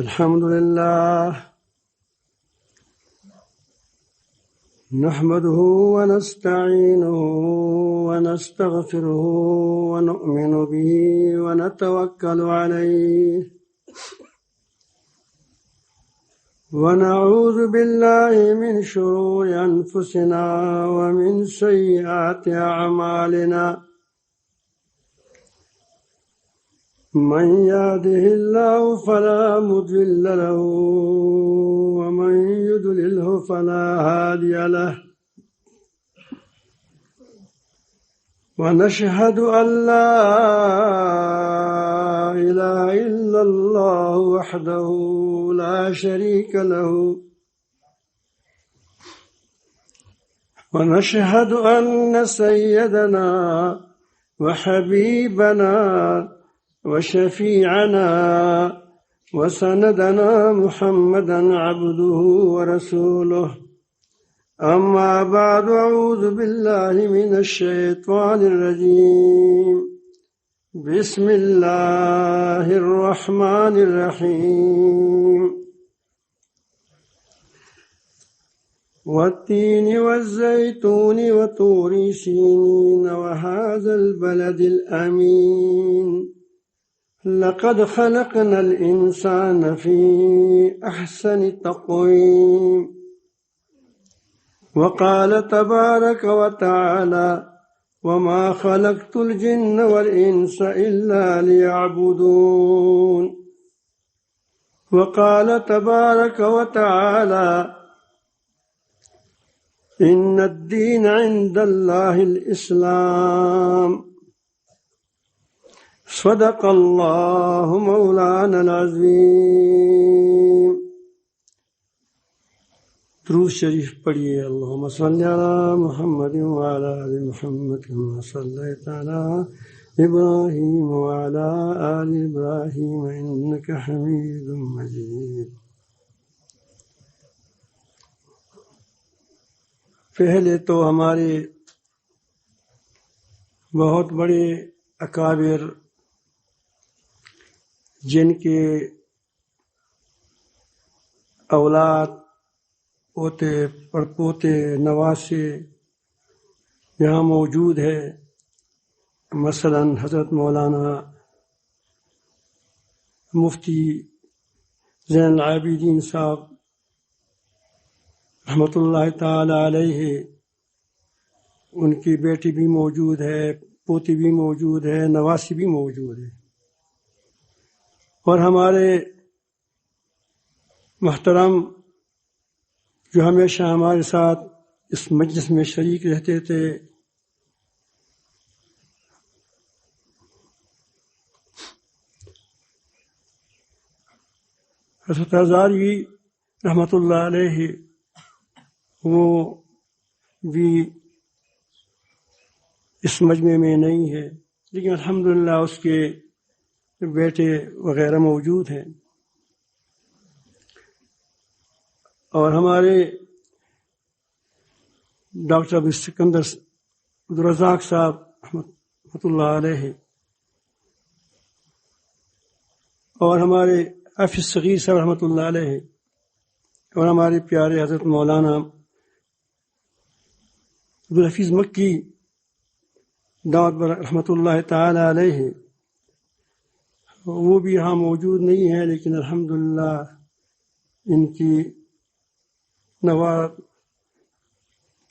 الحمد لله نحمده ونستعينه ونستغفره ونؤمن به ونتوكل عليه ونعوذ بالله من شرور أنفسنا ومن سيئات أعمالنا من يهده الله فلا مضل له ومن يضلله فلا هادي له ونشهد أن لا إله إلا الله وحده لا شريك له ونشهد أن سيدنا وحبيبنا وشفيعنا وسندنا محمدا عبده ورسوله أما بعد أعوذ بالله من الشيطان الرجيم بسم الله الرحمن الرحيم والتين والزيتون وطور سينين وهذا البلد الأمين لقد خلقنا الإنسان في أحسن تقويم وقال تبارك وتعالى وما خلقت الجن والإنس إلا ليعبدون وقال تبارك وتعالى إن الدين عند الله الإسلام صدق الله مولانا العظيم. درود شریف پڑھیے. اللهم صل على محمد وعلى آل محمد كما صليت على إبراهيم وعلى آل إبراهيم إنك حميد مجيد. پہلے تو ہمارے بہت بڑے اکابر جن کے اولاد پوتے پڑپوتے نواسے یہاں موجود ہے، مثلا حضرت مولانا مفتی زین العابدین صاحب رحمۃ اللہ تعالی علیہ، ان کی بیٹی بھی موجود ہے، پوتی بھی موجود ہے، نواسی بھی موجود ہے، اور ہمارے محترم جو ہمیشہ ہمارے ساتھ اس مجلس میں شریک رہتے تھے، حضرت ہزاروی رحمۃ اللہ علیہ، وہ بھی اس مجمع میں نہیں ہے، لیکن الحمدللہ اس کے بیٹے وغیرہ موجود ہیں. اور ہمارے ڈاکٹر ابو سکندر عبدالرزاق صاحب رحمۃ اللہ علیہ، اور ہمارے حافظ صغیر صاحب رحمۃ اللہ علیہ، اور ہمارے پیارے حضرت مولانا عبدالحفیظ مکی دعوت رحمۃ اللہ تعالی علیہ، وہ بھی یہاں موجود نہیں ہے، لیکن الحمدللہ ان کی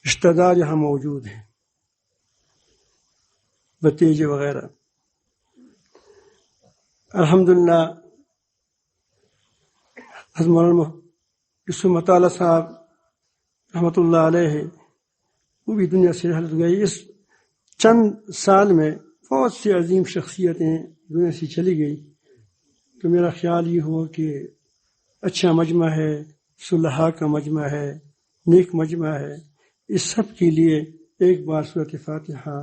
رشتہ دار یہاں موجود ہیں، بھتیجے وغیرہ. الحمدللہ حضرت مولانا یوسف مطالعہ صاحب رحمۃ اللہ علیہ، وہ بھی دنیا سے رحلت گئی. اس چند سال میں بہت سی عظیم شخصیتیں دنیا سے چلی گئی، تو میرا خیال یہ ہوا کہ اچھا مجمع ہے، صلحاء کا مجمع ہے، نیک مجمع ہے. اس سب کے لیے ایک بار سورۃ فاتحہ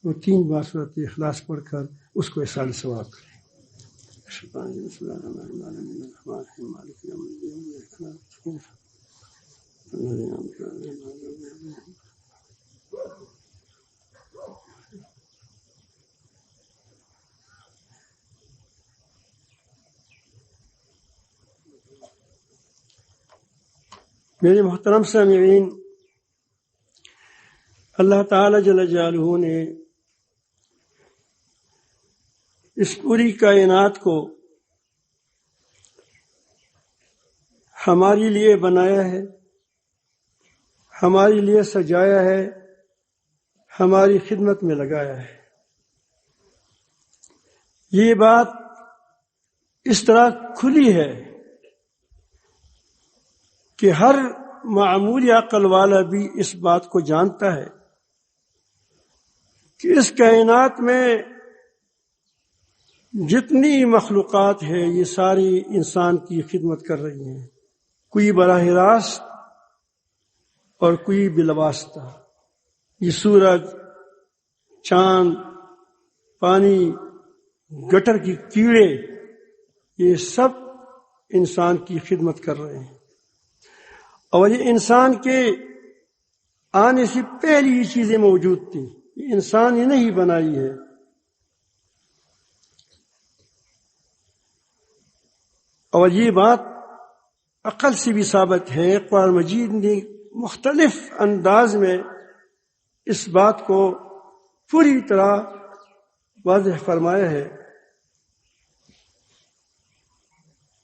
اور 3 بار سورۃ اخلاص پڑھ کر اس کو ایصال ثواب کریں. میرے محترم سامعین، اللہ تعالی جل جلالہ نے اس پوری کائنات کو ہمارے لیے بنایا ہے، ہمارے لیے سجایا ہے، ہماری خدمت میں لگایا ہے۔ یہ بات اس طرح کھلی ہے کہ ہر معمولی عقل والا بھی اس بات کو جانتا ہے کہ اس کائنات میں جتنی مخلوقات ہے یہ ساری انسان کی خدمت کر رہی ہیں، کوئی براہ راست اور کوئی بالواسطہ۔ یہ سورج، چاند، پانی، گٹر کی کیڑے، یہ سب انسان کی خدمت کر رہے ہیں، اور یہ انسان کے آنے سے پہلے یہ چیزیں موجود تھیں، یہ انسان ہی نہیں بنائی ہے۔ اور یہ بات عقل سے بھی ثابت ہے، قرآن مجید نے مختلف انداز میں اس بات کو پوری طرح واضح فرمایا ہے۔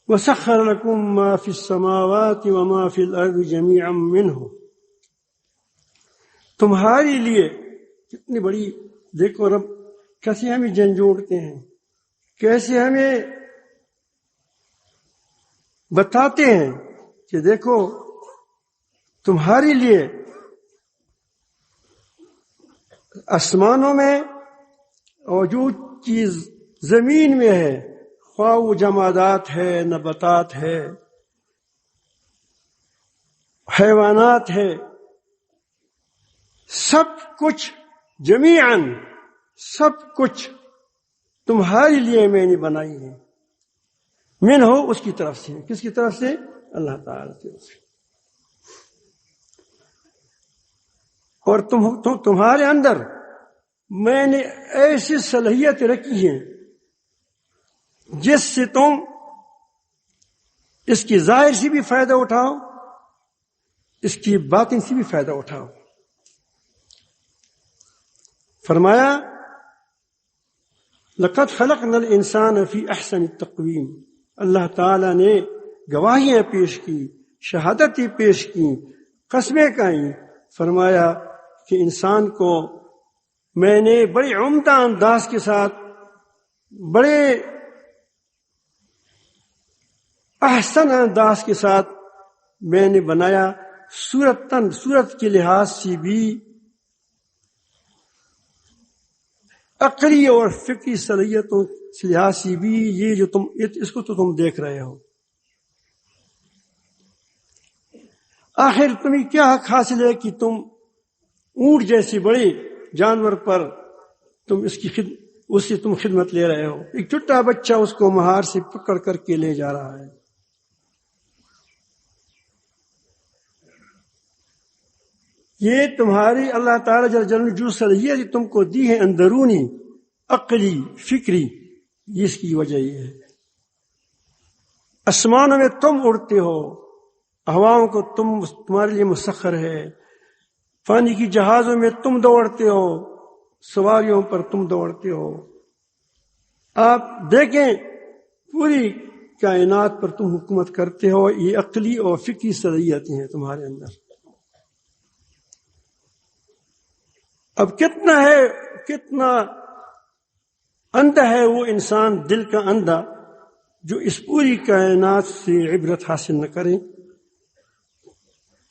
وَسَخَّرَ لَكُم مَّا فِي السَّمَاوَاتِ وَمَا فِي الْأَرْضِ جَمِيعًا مِّنْهُ، تمہارے لیے کتنی بڑی، دیکھو رب کیسے ہمیں جھنجھوڑتے ہیں، کیسے ہمیں بتاتے ہیں کہ دیکھو تمہارے لیے آسمانوں میں اور جو چیز زمین میں ہے، خواہ وہ جمادات ہے، نباتات ہے، حیوانات ہے، سب کچھ جمیعاً، سب کچھ تمہارے لیے میں نے بنائی ہے۔ من ہو اس کی طرف سے، کس کی طرف سے؟ اللہ تعالی کی طرف سے۔ اور تمہارے اندر میں نے ایسی صلاحیت رکھی ہیں جس سے تم اس کی ظاہر سے بھی فائدہ اٹھاؤ، اس کی باطن سے بھی فائدہ اٹھاؤ۔ فرمایا لقد خلقنا الانسان فی احسن تقویم، اللہ تعالی نے گواہیاں پیش کی، شہادتیں پیش کی، قسمیں کھائیں، فرمایا کہ انسان کو میں نے بڑے عمدہ انداز کے ساتھ، بڑے احسن انداز کے ساتھ میں نے بنایا، صورت کے لحاظ سے بھی، عقلی اور فکری صلاحیتوں سے لحاظ سے بھی، یہ جو اس کو تو تم دیکھ رہے ہو۔ آخر تمہیں کیا حق حاصل ہے کہ تم اونٹ جیسے بڑے جانور پر اس سے تم خدمت لے رہے ہو؟ ایک چھوٹا بچہ اس کو مہار سے پکڑ کر کے لے جا رہا ہے۔ یہ تمہاری اللہ تعالی جل جلالہ جو صلاحیت تم کو دی ہے اندرونی، عقلی، فکری، اس کی وجہ یہ ہے۔ آسمانوں میں تم اڑتے ہو، ہواؤں کو تمہارے لیے مسخر ہے، پانی کی جہازوں میں تم دوڑتے ہو، سواریوں پر تم دوڑتے ہو۔ آپ دیکھیں پوری کائنات پر تم حکومت کرتے ہو، یہ عقلی اور فکری صلاحیتیں ہیں تمہارے اندر۔ اب کتنا اندھا ہے وہ انسان، دل کا اندھا، جو اس پوری کائنات سے عبرت حاصل نہ کرے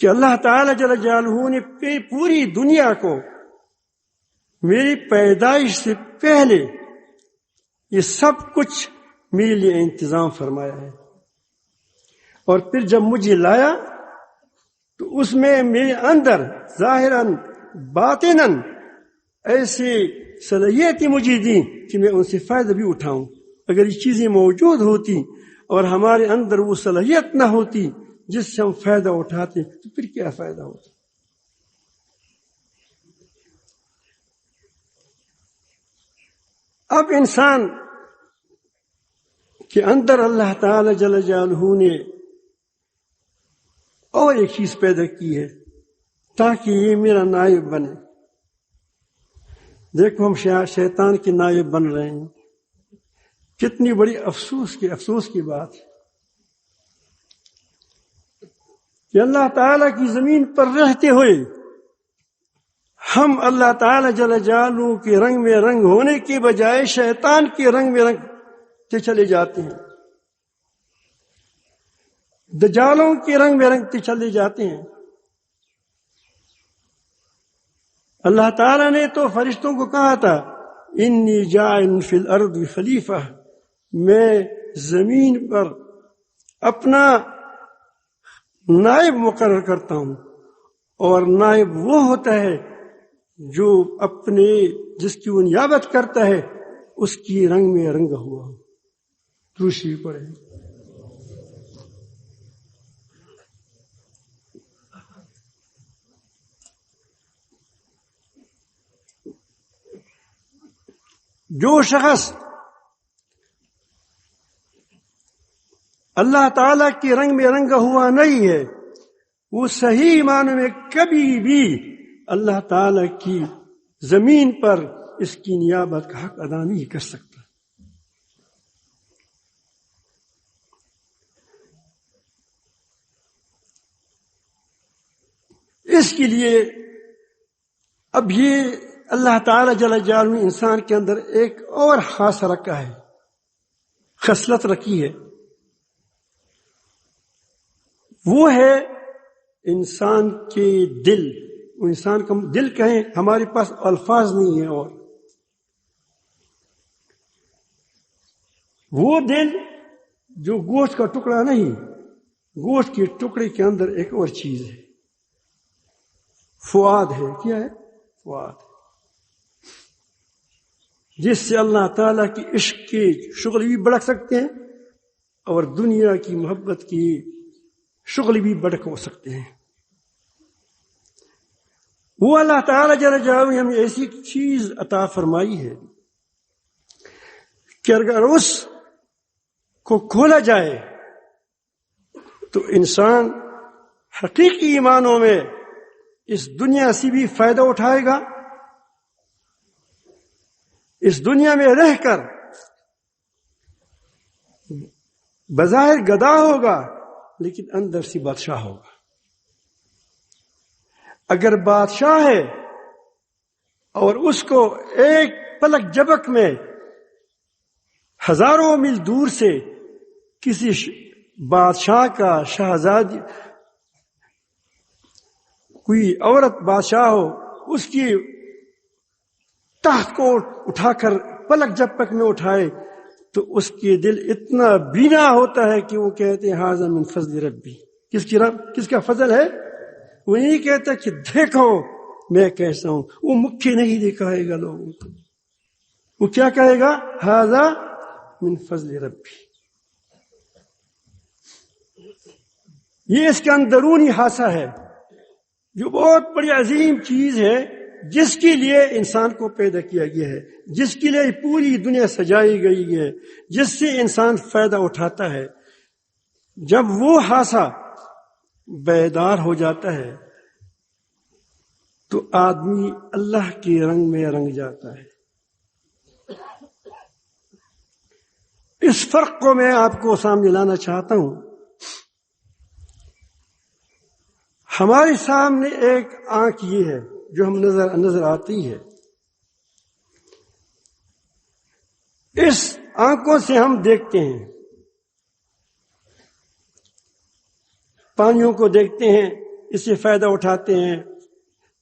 کہ اللہ تعالی جل جلالہ نے پوری دنیا کو میری پیدائش سے پہلے یہ سب کچھ میرے لیے انتظام فرمایا ہے، اور پھر جب مجھے لایا تو اس میں میرے اندر ظاہراً باطناً ایسی صلاحیتیں مجھے دیں کہ میں ان سے فائدہ بھی اٹھاؤں۔ اگر یہ چیزیں موجود ہوتی اور ہمارے اندر وہ صلاحیت نہ ہوتی جس سے ہم فائدہ اٹھاتے تو پھر کیا فائدہ ہوتا؟ اب انسان کے اندر اللہ تعالی جل جلالہ نے اور ایک چیز پیدا کی ہے تاکہ یہ میرا نائب بنے. دیکھو ہم شیطان کے نائب بن رہے ہیں. کتنی بڑی افسوس کی بات ہے کہ اللہ تعالیٰ کی زمین پر رہتے ہوئے ہم اللہ تعالیٰ جل جلالہ کے رنگ میں رنگ ہونے کے بجائے شیطان کے رنگ میں رنگتے چلے جاتے ہیں، دجالوں کے رنگ میں رنگتے چلے جاتے ہیں. اللہ تعالیٰ نے تو فرشتوں کو کہا تھا انی جاعل فی الارض خلیفہ، میں زمین پر اپنا نائب مقرر کرتا ہوں. اور نائب وہ ہوتا ہے جو جس کی وہ نیابت کرتا ہے اس کی رنگ میں رنگا ہوا ہو. دوسری پڑھے. جو شخص اللہ تعالی کے رنگ میں رنگا ہوا نہیں ہے وہ صحیح معنی میں کبھی بھی اللہ تعالی کی زمین پر اس کی نیابت کا حق ادا نہیں کر سکتا. اس کے لیے اب یہ اللہ تعالی جل جلالہ نے انسان کے اندر ایک اور خاص رکھا ہے، خصلت رکھی ہے. وہ ہے انسان کے دل. انسان کا دل کہیں، ہمارے پاس الفاظ نہیں ہیں. اور وہ دل جو گوشت کا ٹکڑا نہیں، گوشت کے ٹکڑے کے اندر ایک اور چیز ہے، فؤاد ہے. کیا ہے؟ فؤاد، جس سے اللہ تعالیٰ کی عشق کے شغل بھی بڑھ سکتے ہیں اور دنیا کی محبت کی شغل بھی بڑھ ہو سکتے ہیں. وہ اللہ تعالیٰ جل جلالہ نے ہمیں ایسی چیز عطا فرمائی ہے کہ اگر اس کو کھولا جائے تو انسان حقیقی معنوں میں اس دنیا سے بھی فائدہ اٹھائے گا، اس دنیا میں رہ کر بظاہر گدا ہوگا لیکن اندر سے بادشاہ ہوگا. اگر بادشاہ ہے اور اس کو ایک پلک جھپک میں ہزاروں میل دور سے کسی بادشاہ کا شہزادی، کوئی عورت بادشاہ ہو، اس کی تخت کو اٹھا کر پلک جھپک میں اٹھائے تو اس کے دل اتنا بینا ہوتا ہے کہ وہ کہتے ہیں ھذا من فضل ربی. کس کا فضل ہے؟ وہ نہیں کہتا کہ دیکھو میں کیسا ہوں. وہ مکھے نہیں دکھائے گا لوگوں کو. وہ کیا کہے گا؟ ھذا من فضل ربی. یہ اس کا اندرونی حصہ ہے جو بہت بڑی عظیم چیز ہے، جس کے لیے انسان کو پیدا کیا گیا ہے، جس کے لیے پوری دنیا سجائی گئی ہے، جس سے انسان فائدہ اٹھاتا ہے. جب وہ حصہ بیدار ہو جاتا ہے تو آدمی اللہ کے رنگ میں رنگ جاتا ہے. اس فرق کو میں آپ کو سامنے لانا چاہتا ہوں. ہمارے سامنے ایک آنکھ یہ ہے جو ہم نظر آتی ہے. اس آنکھوں سے ہم دیکھتے ہیں، پانیوں کو دیکھتے ہیں، اس سے فائدہ اٹھاتے ہیں،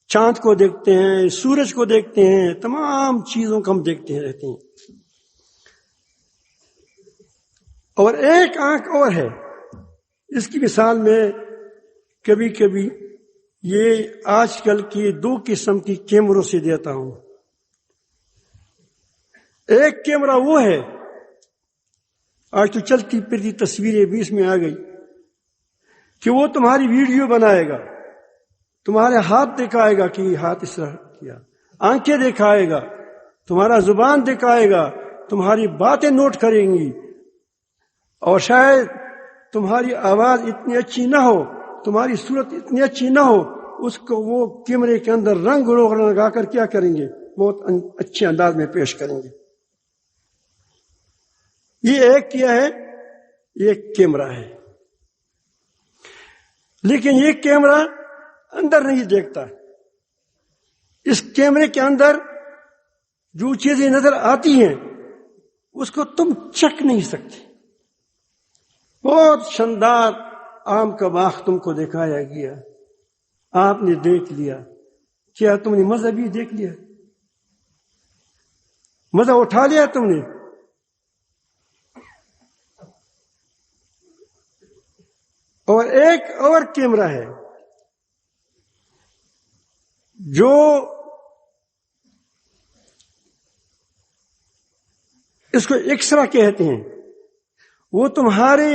چاند کو دیکھتے ہیں، سورج کو دیکھتے ہیں، تمام چیزوں کو ہم دیکھتے رہتے ہیں. اور ایک آنکھ اور ہے، اس کی مثال میں کبھی کبھی یہ آج کل کی 2 قسم کی کیمروں سے دیتا ہوں. ایک کیمرہ وہ ہے، آج تو چلتی پھرتی تصویریں بھی اس میں آ گئی، کہ وہ تمہاری ویڈیو بنائے گا، تمہارے ہاتھ دکھائے گا کہ ہاتھ اس طرح کیا، آنکھیں دکھائے گا، تمہارا زبان دکھائے گا، تمہاری باتیں نوٹ کریں گی، اور شاید تمہاری آواز اتنی اچھی نہ ہو تمہاری صورت اتنی اچھی نہ ہو، اس کو وہ کیمرے کے اندر رنگ روغن لگا کر کیا کریں گے؟ بہت اچھے انداز میں پیش کریں گے. یہ ایک کیا ہے، یہ کیمرہ ہے. لیکن یہ کیمرہ اندر نہیں دیکھتا. اس کیمرے کے اندر جو چیزیں نظر آتی ہیں اس کو تم چکھ نہیں سکتے. بہت شاندار آم کا باغ تم کو دکھایا گیا، آپ نے دیکھ لیا. کیا تم نے مزہ بھی دیکھ لیا؟ مزہ اٹھا لیا تم نے؟ اور ایک اور کیمرہ ہے جو اس کو ایکسرا کہتے ہیں. وہ تمہارے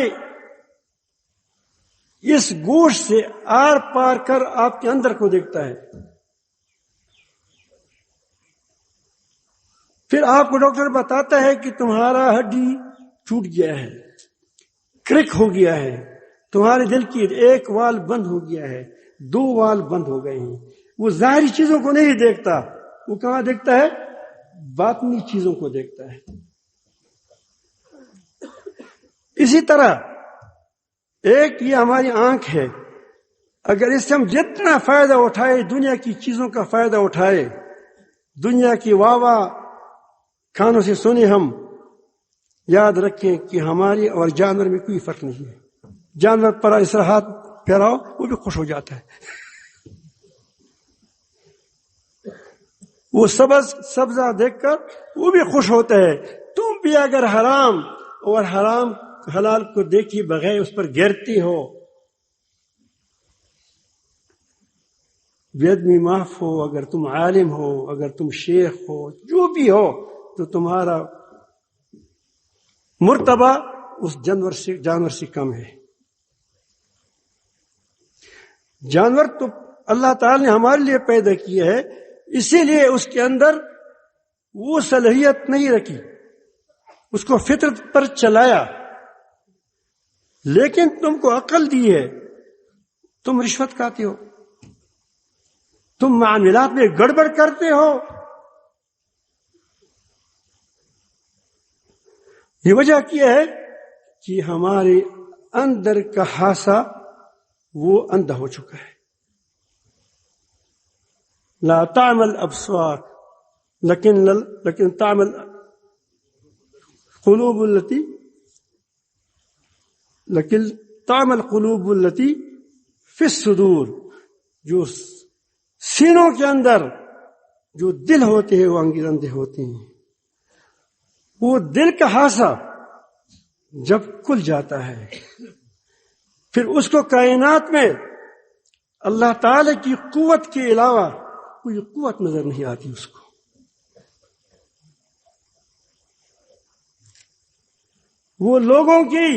اس گوشت سے آر پار کر آپ کے اندر کو دیکھتا ہے. پھر آپ کو ڈاکٹر بتاتا ہے کہ تمہارا ہڈی ٹوٹ گیا ہے، کرک ہو گیا ہے، تمہارے دل کی ایک وال بند ہو گیا ہے، 2 وال بند ہو گئے ہیں. وہ ظاہری چیزوں کو نہیں دیکھتا، وہ کہاں دیکھتا ہے؟ باطنی چیزوں کو دیکھتا ہے. اسی طرح ایک یہ ہماری آنکھ ہے، اگر اس سے ہم جتنا فائدہ اٹھائے، دنیا کی چیزوں کا فائدہ اٹھائے، دنیا کی واہ واہ کانوں سے سنے، ہم یاد رکھیں کہ ہماری اور جانور میں کوئی فرق نہیں ہے. جانور پر اس طرح ہاتھ پھیراؤ وہ بھی خوش ہو جاتا ہے، وہ سبزہ دیکھ کر وہ بھی خوش ہوتا ہے. تم بھی اگر حرام اور حرام حلال کو دیکھی بغیر اس پر گرتی ہو، بے ادبی معاف ہو، اگر تم عالم ہو، اگر تم شیخ ہو، جو بھی ہو، تو تمہارا مرتبہ اس جانور سے کم ہے. جانور تو اللہ تعالی نے ہمارے لیے پیدا کیا ہے، اسی لیے اس کے اندر وہ صلاحیت نہیں رکھی، اس کو فطرت پر چلایا. لیکن تم کو عقل دی ہے، تم رشوت کھاتے ہو، تم معاملات میں گڑبڑ کرتے ہو. یہ وجہ کیا ہے کہ ہمارے اندر کا حاسہ وہ اندھا ہو چکا ہے. لا تعمل ابصار لیکن تعمل قلوب التي فی الصدور. جو سینوں کے اندر جو دل ہوتے ہیں وہ انگیزندے ہوتے ہیں. وہ دل کا حاسہ جب کھل جاتا ہے، پھر اس کو کائنات میں اللہ تعالی کی قوت کے علاوہ کوئی قوت نظر نہیں آتی اس کو. وہ لوگوں کی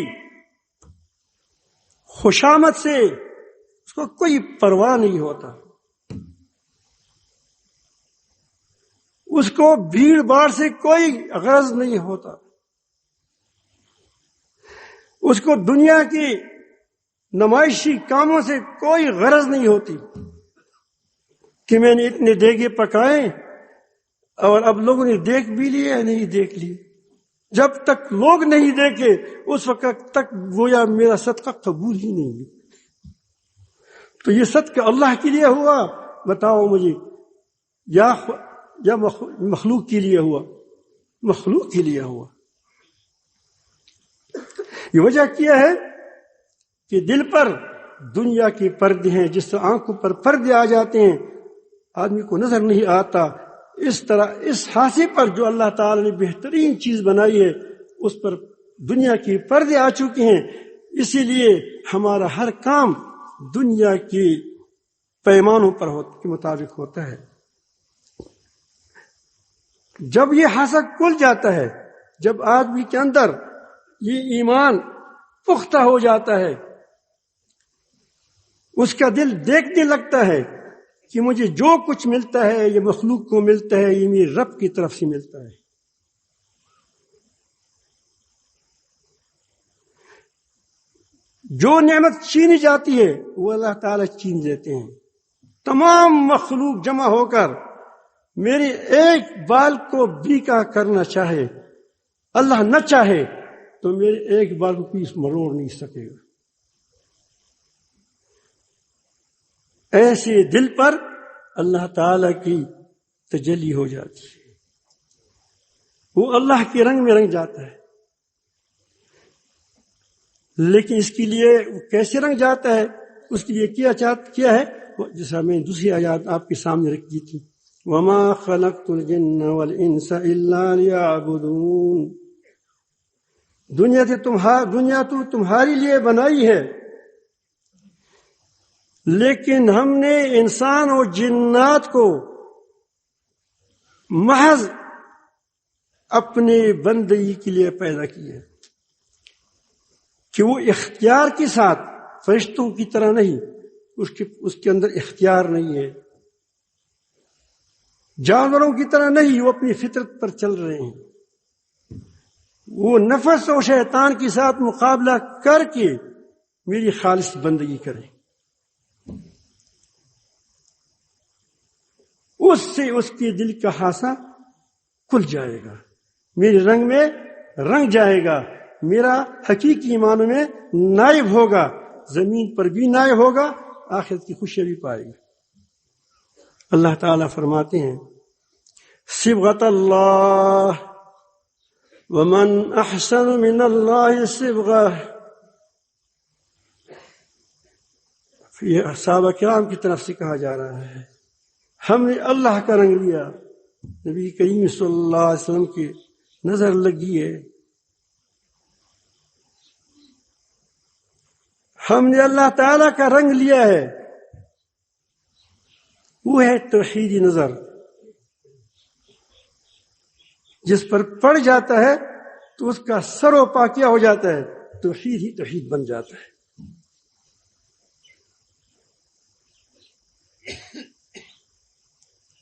خوشامد سے اس کو کوئی پرواہ نہیں ہوتا، اس کو بھیڑ باڑ سے کوئی غرض نہیں ہوتا، اس کو دنیا کی نمائشی کاموں سے کوئی غرض نہیں ہوتی کہ میں نے اتنے دیگے پکائے اور اب لوگوں نے دیکھ بھی لیے یا نہیں دیکھ لیے. جب تک لوگ نہیں دیکھے اس وقت تک گویا میرا صدقہ قبول ہی نہیں. تو یہ صدقہ اللہ کے لیے ہوا، بتاؤ مجھے، یا مخلوق کے لیے ہوا؟ مخلوق کے لیے ہوا. یہ وجہ کیا ہے کہ دل پر دنیا کے پردے ہیں. جس طرح آنکھوں پر پردے آ جاتے ہیں، آدمی کو نظر نہیں آتا، اس طرح اس حاسے پر جو اللہ تعالی نے بہترین چیز بنائی ہے اس پر دنیا کے پردے آ چکے ہیں. اسی لیے ہمارا ہر کام دنیا کے پیمانوں پر کے مطابق ہوتا ہے. جب یہ حاسہ کھل جاتا ہے، جب آدمی کے اندر یہ ایمان پختہ ہو جاتا ہے، اس کا دل دیکھنے لگتا ہے کہ مجھے جو کچھ ملتا ہے یہ مخلوق کو ملتا ہے، یہ میرے رب کی طرف سے ملتا ہے. جو نعمت چینی جاتی ہے وہ اللہ تعالیٰ چین دیتے ہیں. تمام مخلوق جمع ہو کر میرے ایک بال کو بیکا کرنا چاہے، اللہ نہ چاہے تو میرے ایک بال کو پیس مروڑ نہیں سکے گا. ایسے دل پر اللہ تعالی کی تجلی ہو جاتی ہے، وہ اللہ کے رنگ میں رنگ جاتا ہے. لیکن اس کے لیے کیسے رنگ جاتا ہے، اس کے لیے کیا ہے جیسا میں دوسری آیات آپ کے سامنے رکھ دی تھی. وَمَا خَلَقْتُ الْجِنَّ وَالْإِنسَ إِلَّا لِيَعْبُدُونَ. دنیا تو تمہاری لیے بنائی ہے، لیکن ہم نے انسان اور جنات کو محض اپنے بندگی کے لیے پیدا کیا کہ وہ اختیار کے ساتھ، فرشتوں کی طرح نہیں، اس کے اندر اختیار نہیں ہے، جانوروں کی طرح نہیں، وہ اپنی فطرت پر چل رہے ہیں. وہ نفس اور شیطان کے ساتھ مقابلہ کر کے میری خالص بندگی کریں. اس سے اس کے دل کا حاسہ کھل جائے گا، میرے رنگ میں رنگ جائے گا، میرا حقیقی معنی میں نائب ہوگا، زمین پر بھی نائب ہوگا، آخرت کی خوشی بھی پائے گا. اللہ تعالیٰ فرماتے ہیں صبغۃ اللہ ومن احسن من اللہ صبغہ. یہ صحابہ کرام کی طرف سے کہا جا رہا ہے، ہم نے اللہ کا رنگ لیا، نبی کریم صلی اللہ علیہ وسلم کی نظر لگی ہے. ہم نے اللہ تعالیٰ کا رنگ لیا ہے، وہ ہے توحیدی نظر. جس پر پڑ جاتا ہے تو اس کا سر و پا کیا ہو جاتا ہے، توحید ہی توحید بن جاتا ہے.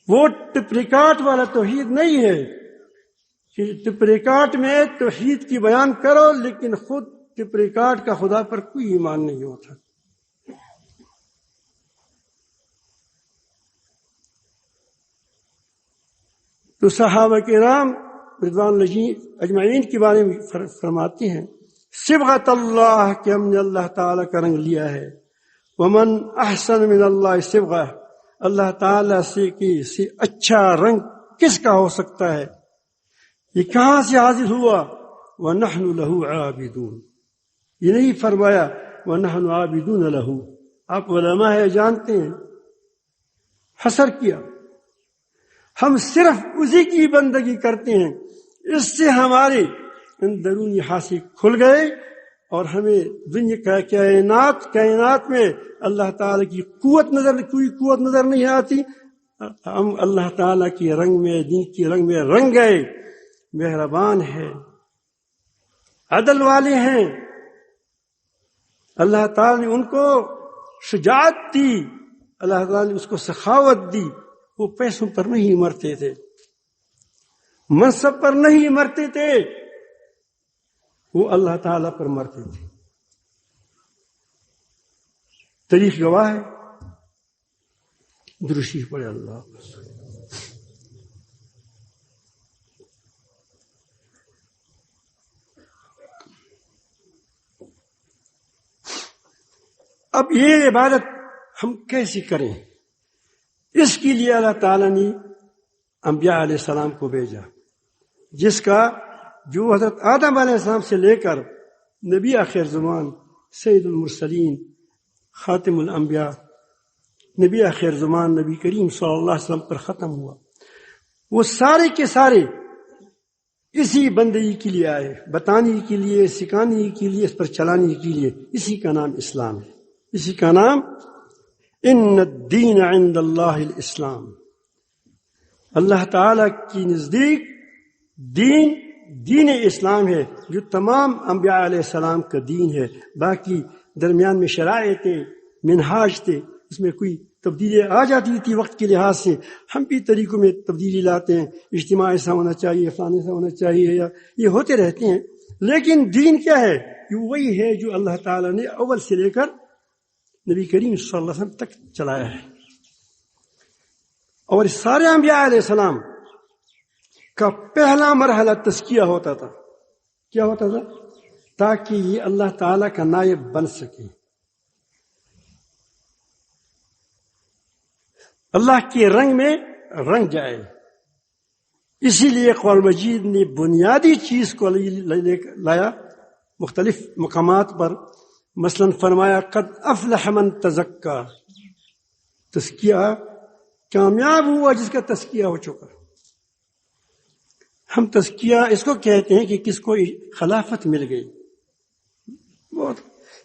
وہ ٹپریکاٹ والا توحید نہیں ہے کہ ٹپریکاٹ میں توحید کی بیان کرو لیکن خود ٹپریکاٹ کا خدا پر کوئی ایمان نہیں ہوتا. تو صحابہ کرام رضوان اللہ اجمعین کے بارے میں فرماتے ہیں صبغۃ اللہ کہ ہم نے اللہ تعالیٰ کا رنگ لیا ہے. ومن احسن من اللہ صبغہ، اللہ تعالیٰ سے اچھا رنگ کس کا ہو سکتا ہے؟ یہ کہاں سے حاصل ہوا؟ وَنَحْنُ لَهُ عَابِدُونَ. یہ نہیں فرمایا وَنَحْنُ عَابِدُونَ لَهُ. آپ علماء ہے جانتے ہیں، حصر کیا، ہم صرف اسی کی بندگی کرتے ہیں. اس سے ہمارے اندرونی حاصل کھل گئے اور ہمیں دنیا کا کائنات میں اللہ تعالی کی کوئی قوت نظر نہیں آتی. ہم اللہ تعالی کے رنگ میں، دین کے رنگ میں رنگ گئے. مہربان ہے، عدل والے ہیں. اللہ تعالی نے ان کو شجاعت دی، اللہ تعالی نے اس کو سخاوت دی. وہ پیسوں پر نہیں مرتے تھے، منصب پر نہیں مرتے تھے، وہ اللہ تعالی پر مرتے تھے. تاریخ گواہ ہے. درود شریف پڑھے اللہ. اب یہ عبادت ہم کیسے کریں؟ اس کے لیے اللہ تعالیٰ نے انبیاء علیہ السلام کو بھیجا، جس کا جو حضرت آدم علیہ السلام سے لے کر نبی آخر زمان، سید المرسلین، خاتم الانبیاء، نبی آخر زمان، نبی کریم صلی اللہ علیہ وسلم پر ختم ہوا. وہ سارے کے سارے اسی بندگی کے لیے آئے، بتانے کے لیے، سکھانے کے لیے، اس پر چلانے کے لیے. اسی کا نام اسلام ہے. اسی کا نام ان الدین عند اللہ الاسلام. اللہ تعالی کی نزدیک دین اسلام ہے، جو تمام انبیاء علیہ السلام کا دین ہے. باقی درمیان میں شرائع تھے، منہاج تھے، اس میں کوئی تبدیلی آ جاتی تھی وقت کے لحاظ سے. ہم بھی طریقوں میں تبدیلی لاتے ہیں، اجتماع ایسا ہونا چاہیے، فلانا ایسا ہونا چاہیے، یا یہ ہوتے رہتے ہیں. لیکن دین کیا ہے؟ یہ وہی ہے جو اللہ تعالیٰ نے اول سے لے کر نبی کریم صلی اللہ علیہ وسلم تک چلایا ہے. اور اس سارے انبیاء علیہ السلام کا پہلا مرحلہ تزکیہ ہوتا تھا. کیا ہوتا تھا؟ تاکہ یہ اللہ تعالیٰ کا نائب بن سکے، اللہ کے رنگ میں رنگ جائے. اسی لیے قرآن مجید نے بنیادی چیز کو لایا مختلف مقامات پر. مثلا فرمایا قد افلح من تزکا، تزکیہ کامیاب ہوا جس کا تزکیہ ہو چکا. ہم تزکیہ اس کو کہتے ہیں کہ کس کو خلافت مل گئی. بہت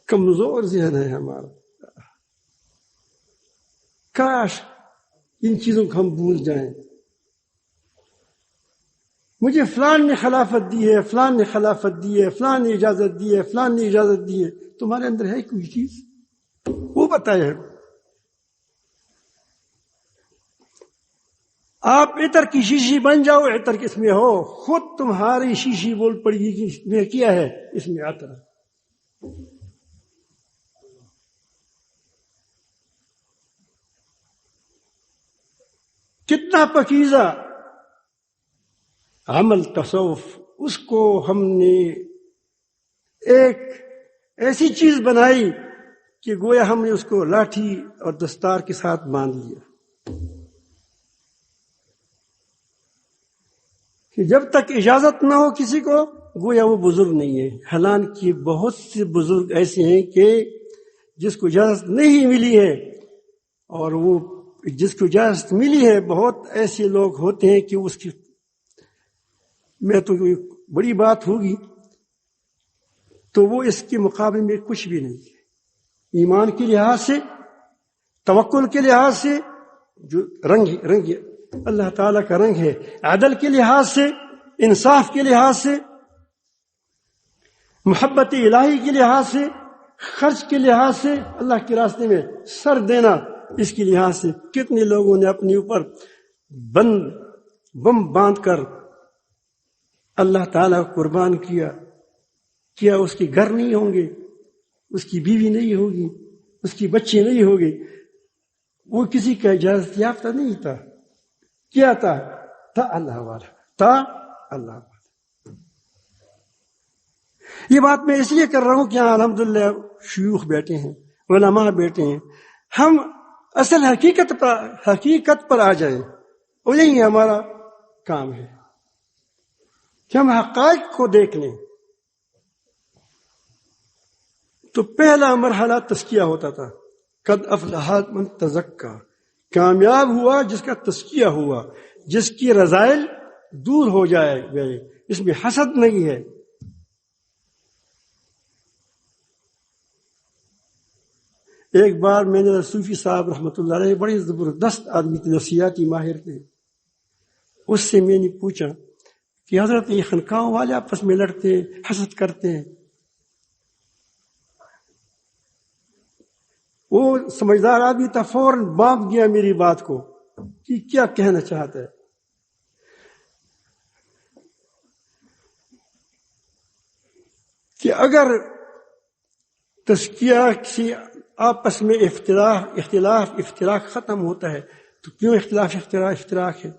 کمزور ذہن ہے ہمارا. کاش ان چیزوں کو ہم بھول جائیں. مجھے فلان نے خلافت دی ہے، فلان نے خلافت دی ہے، فلان نے اجازت دی ہے، فلان نے اجازت دی ہے. تمہارے اندر ہے کوئی چیز؟ وہ بتائے. آپ عطر کی شیشی بن جاؤ، عطر کس میں ہو؟ خود تمہاری شیشی بول پڑے گی کہ اس میں کیا ہے، اس میں عطر ہے. کتنا پاکیزہ عمل تصوف، اس کو ہم نے ایک ایسی چیز بنائی کہ گویا ہم نے اس کو لاٹھی اور دستار کے ساتھ باندھ لیا کہ جب تک اجازت نہ ہو کسی کو گویا وہ بزرگ نہیں ہے. حالانکہ بہت سے بزرگ ایسے ہیں کہ جس کو اجازت نہیں ملی ہے، اور وہ جس کو اجازت ملی ہے بہت ایسے لوگ ہوتے ہیں کہ اس کی میں تو بڑی بات ہوگی تو وہ اس کے مقابلے میں کچھ بھی نہیں ہے. ایمان کے لحاظ سے، توکل کے لحاظ سے جو رنگ اللہ تعالیٰ کا رنگ ہے، عدل کے لحاظ سے، انصاف کے لحاظ سے، محبت الہی کے لحاظ سے، خرچ کے لحاظ سے، اللہ کے راستے میں سر دینا اس کے لحاظ سے کتنے لوگوں نے اپنے اوپر بم باندھ کر اللہ تعالیٰ کو قربان کیا اس کے گھر نہیں ہوں گے، اس کی بیوی نہیں ہوگی، اس کی بچے نہیں ہوگے. وہ کسی کا اجازت یافتہ نہیں تھا. کیا تھا اللہ والا. یہ بات میں اس لیے کر رہا ہوں کہ یہاں الحمدللہ شیوخ بیٹھے ہیں، علماء بیٹھے ہیں. ہم اصل حقیقت پر آ جائیں، اور یہی ہمارا کام ہے کہ ہم حقائق کو دیکھ لیں. تو پہلا مرحلہ تزکیہ ہوتا تھا. قد افلح من تزکا، کامیاب ہوا جس کا تزکیہ ہوا، جس کی رذائل دور ہو جائے گئے. اس میں حسد نہیں ہے. ایک بار میں نے صوفی صاحب رحمۃ اللہ علیہ بڑے زبردست آدمی تھے، نفسیاتی ماہر تھے. اس سے میں نے پوچھا کہ حضرت یہ خانقاہوں والے آپس میں لڑتے ہیں، حسد کرتے ہیں. وہ سمجھدار آدمی تھا، فوراً باپ گیا میری بات کو کہ کیا کہنا چاہتا ہے. کہ اگر تزکیہ کسی آپس میں اختلاف ختم ہوتا ہے تو کیوں اختراق ہے؟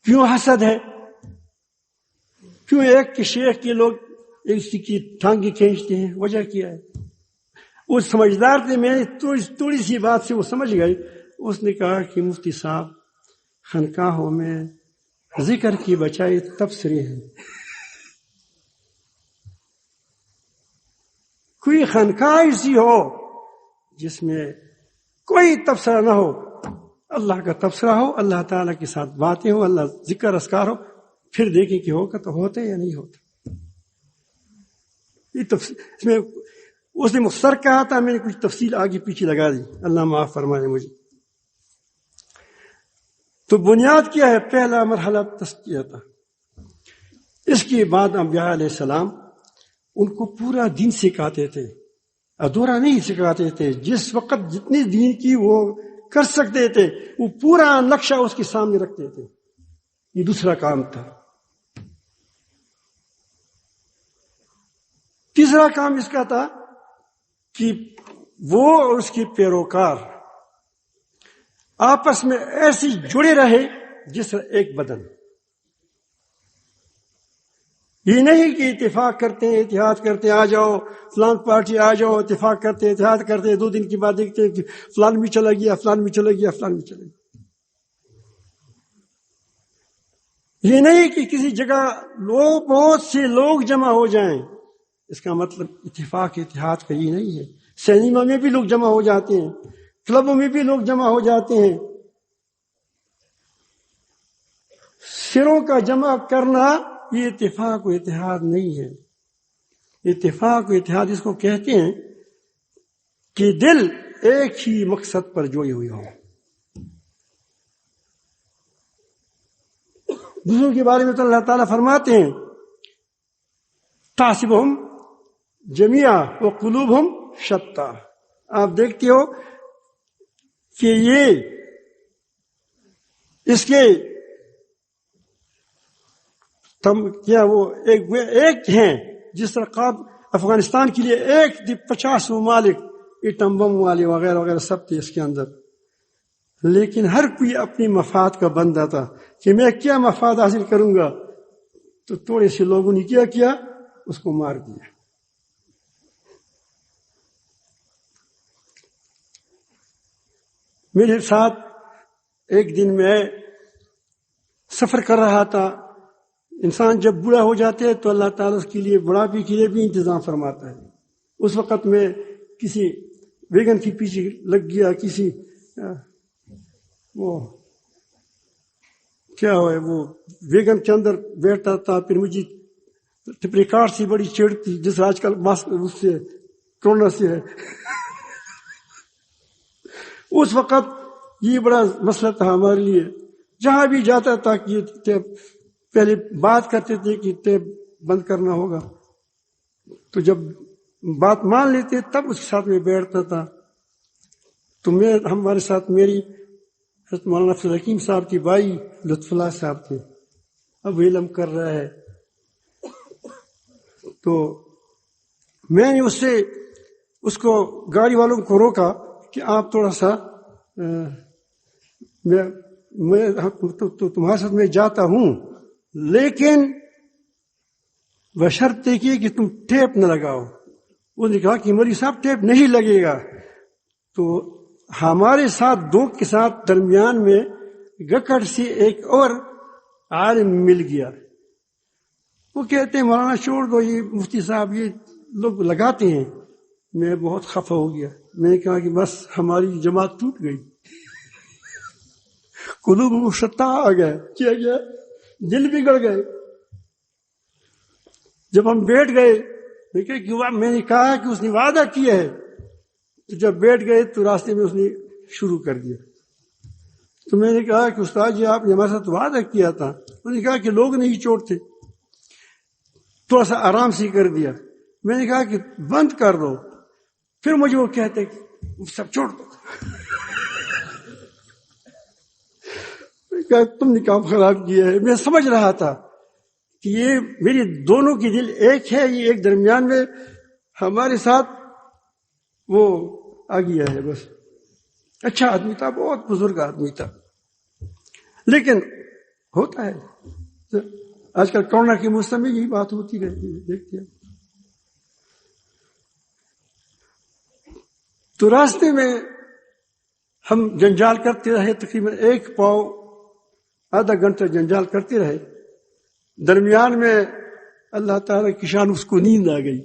کیوں حسد ہے؟ کیوں ایک کے شیخ کے لوگ ایک کی ٹانگیں کھینچتے ہیں؟ وجہ کیا ہے؟ وہ سمجھدار تھے. میں نے تھوڑی سی بات سے وہ سمجھ گئے. اس نے کہا کہ مفتی صاحب خانقاہوں میں ذکر کی بجائے تبصرے ہیں. کوئی خانقاہ ایسی ہو جس میں کوئی تبصرہ نہ ہو، اللہ کا تبصرہ ہو، اللہ تعالیٰ کے ساتھ باتیں ہو، اللہ ذکر اذکار ہو، پھر دیکھیں کہ ہوگا تو ہوتے یا نہیں ہوتا. اس میں اس نے مختصر کہا تھا، میں نے کچھ تفصیل آگے پیچھے لگا دی، اللہ معاف فرمائے مجھے. تو بنیاد کیا ہے؟ پہلا مرحلہ تزکیہ تھا. اس کے بعد انبیاء علیہ السلام ان کو پورا دین سکھاتے تھے، ادھورا نہیں سکھاتے تھے. جس وقت جتنی دین کی وہ کر سکتے تھے وہ پورا نقشہ اس کے سامنے رکھتے تھے. یہ دوسرا کام تھا. تیسرا کام اس کا تھا کہ وہ اور اس کے پیروکار آپس میں ایسے جڑے رہے جس طرح ایک بدن. یہ نہیں کہ اتفاق کرتے ہیں اتحاد کرتے ہیں، آ جاؤ فلان پارٹی آ جاؤ، اتفاق کرتے ہیں اتحاد کرتے ہیں، 2 دن کے بعد دیکھتے ہیں کہ فلان بھی چلا گیا، فلان بھی چلا گیا، فلان بھی چلا گیا. یہ نہیں کہ کسی جگہ بہت سے لوگ جمع ہو جائیں، اس کا مطلب اتفاق اتحاد کا یہ نہیں ہے. سینما میں بھی لوگ جمع ہو جاتے ہیں، کلبوں میں بھی لوگ جمع ہو جاتے ہیں. سروں کا جمع کرنا یہ اتفاق و اتحاد نہیں ہے. اتفاق و اتحاد اس کو کہتے ہیں کہ دل ایک ہی مقصد پر جوڑے ہوئے ہوں. دوسروں کے بارے میں تو اللہ تعالیٰ فرماتے ہیں تحسبہم جمیعا وقلوبہم شتیٰ. آپ دیکھتے ہو کہ یہ اس کے کیا وہ ایک ہیں، جس طرح افغانستان کے لیے ایک 50 ممالک ایٹم بم والے وغیرہ وغیرہ سب تھے اس کے اندر، لیکن ہر کوئی اپنی مفاد کا بندہ تھا کہ میں کیا مفاد حاصل کروں گا. تو تھوڑے سے لوگوں نے کیا اس کو مار دیا. میرے ساتھ ایک دن میں سفر کر رہا تھا. انسان جب بوڑھا ہو جاتے ہے تو اللہ تعالیٰ اس کے لیے بڑھاپے کے لیے بھی انتظام فرماتا ہے. اس وقت میں کسی ویگن کے پیچھے لگ گیا، کسی وہ کیا ہے وہ ویگن کے اندر بیٹھتا تھا. پھر مجھے ٹپریکاٹ سے بڑی چڑ تھی، جس آج کل ماسک اس سے کورونا سے ہے. اس وقت یہ بڑا مسئلہ تھا ہمارے لیے. جہاں بھی جاتا تھا کہ پہلے بات کرتے تھے کہ ٹیپ بند کرنا ہوگا، تو جب بات مان لیتے تب اس کے ساتھ میں بیٹھتا تھا. تو ہمارے ساتھ میری حضرت مولانا عبد الحکیم صاحب کی بھائی لطف اللہ صاحب تھے. اب علم کر رہا ہے. تو میں نے اس کو گاڑی والوں کو روکا کہ آپ تھوڑا سا میں تمہارے ساتھ میں جاتا ہوں، لیکن بشرطے کی کہ تم ٹیپ نہ لگاؤ. وہ نے کہا کہ مولوی صاحب ٹیپ نہیں لگے گا. تو ہمارے ساتھ 2 کے ساتھ درمیان میں گکڑ سے ایک اور عالم مل گیا. وہ کہتے ہیں مولانا چھوڑ دو، یہ مفتی صاحب یہ لوگ لگاتے ہیں. میں بہت خفا ہو گیا. میں نے کہا کہ بس ہماری جماعت ٹوٹ گئی، قلوب شتیٰ آ گئے، کیا گیا، دل بگڑ گئے. جب ہم بیٹھ گئے میں نے کہا کہ اس نے وعدہ کیا ہے. تو جب بیٹھ گئے تو راستے میں اس نے شروع کر دیا. تو میں نے کہا کہ استاد جی آپ نے ہمارے ساتھ وعدہ کیا تھا. انہوں نے کہا کہ لوگ نہیں چھوڑتے. تھوڑا سا آرام سے کر دیا. میں نے کہا کہ بند کر دو. پھر مجھے وہ کہتے سب چھوڑ دو. تم نے کام خراب کیا ہے. میں سمجھ رہا تھا کہ یہ میری دونوں کی دل ایک ہے، یہ ایک درمیان میں ہمارے ساتھ وہ آ گیا ہے. بس اچھا آدمی تھا، بہت بزرگ آدمی تھا، لیکن ہوتا ہے آج کل کورونا کے موسم میں یہی بات ہوتی رہتی ہے، دیکھتے ہیں. تو راستے میں ہم جنجال کرتے رہے، تقریباً 1 پاؤ آدھا گھنٹہ جنجال کرتے رہے. درمیان میں اللہ تعالیٰ کی شان اس کو نیند آ گئی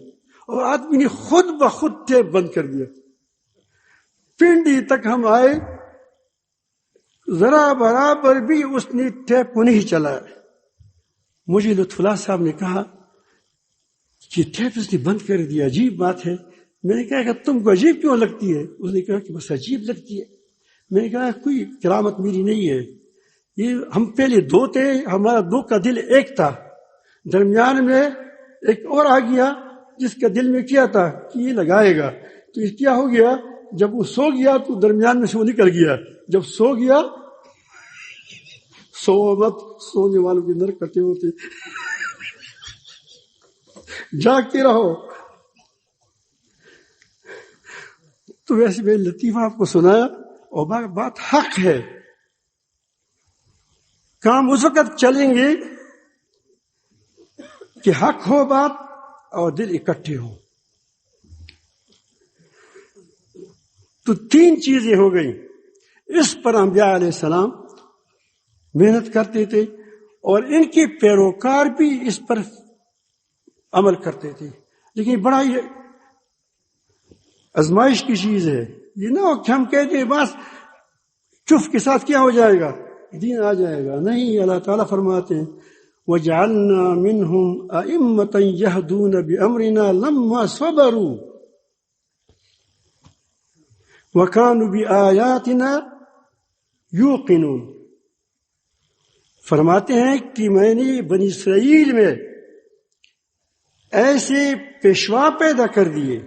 اور آدمی نے خود بخود ٹیپ بند کر دیا. پنڈی تک ہم آئے، ذرا برابر بھی اس نے ٹیپ کو نہیں چلایا. مجھے لطف اللہ صاحب نے کہا کہ ٹیپ اس نے بند کر دیا، عجیب بات ہے. میں نے کہا کہ تم کو عجیب کیوں لگتی ہے؟ اس نے کہا کہ بس عجیب لگتی ہے. میں نے کہا کوئی کرامت میری نہیں ہے، یہ ہم پہلے 2 تھے، ہمارا 2 کا دل ایک تھا، درمیان میں ایک اور آ گیا جس کا دل میں کیا تھا کہ یہ لگائے گا. تو یہ کیا ہو گیا، جب وہ سو گیا تو درمیان میں سے وہ نکل گیا. جب سو گیا، سو مت، سونے والوں کے نر کٹے ہوتے. جاگتے رہو، تو ویسے میں لطیفہ آپ کو سنایا اور بات حق ہے. کام اس وقت چلیں گے کہ حق ہو بات اور دل اکٹھے ہوں. تو 3 چیزیں ہو گئی. اس پر انبیاء علیہ السلام محنت کرتے تھے اور ان کے پیروکار بھی اس پر عمل کرتے تھے. لیکن بڑا یہ آزمائش کی چیز ہے. یہ نہ ہو کہ ہم کہتے ہیں بس چف کے ساتھ کیا ہو جائے گا، دین آ جائے گا. نہیں، اللہ تعالیٰ فرماتے ہیں وَجَعَلْنَا مِنْهُمْ أَئِمَّةً يَهْدُونَ بِأَمْرِنَا لَمَّا صَبَرُوا وَكَانُوا بِآيَاتِنَا يُوقِنُونَ. فرماتے ہیں کہ میں نے بنی اسرائیل میں ایسے پیشوا پیدا کر دیے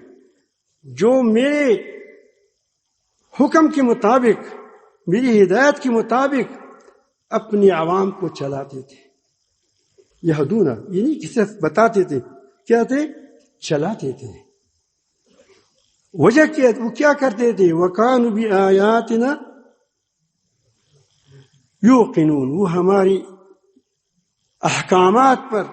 جو میرے حکم کے مطابق، میری ہدایت کے مطابق اپنے عوام کو چلاتے تھے. یہدون یہ نہیں کہ صرف بتاتے تھے، کیا تھے؟ چلاتے تھے. وجہ کیا؟ وہ کیا کرتے تھے؟ وَكَانُوا بِآيَاتِنَا يُوقِنُونَ. وہ ہماری احکامات پر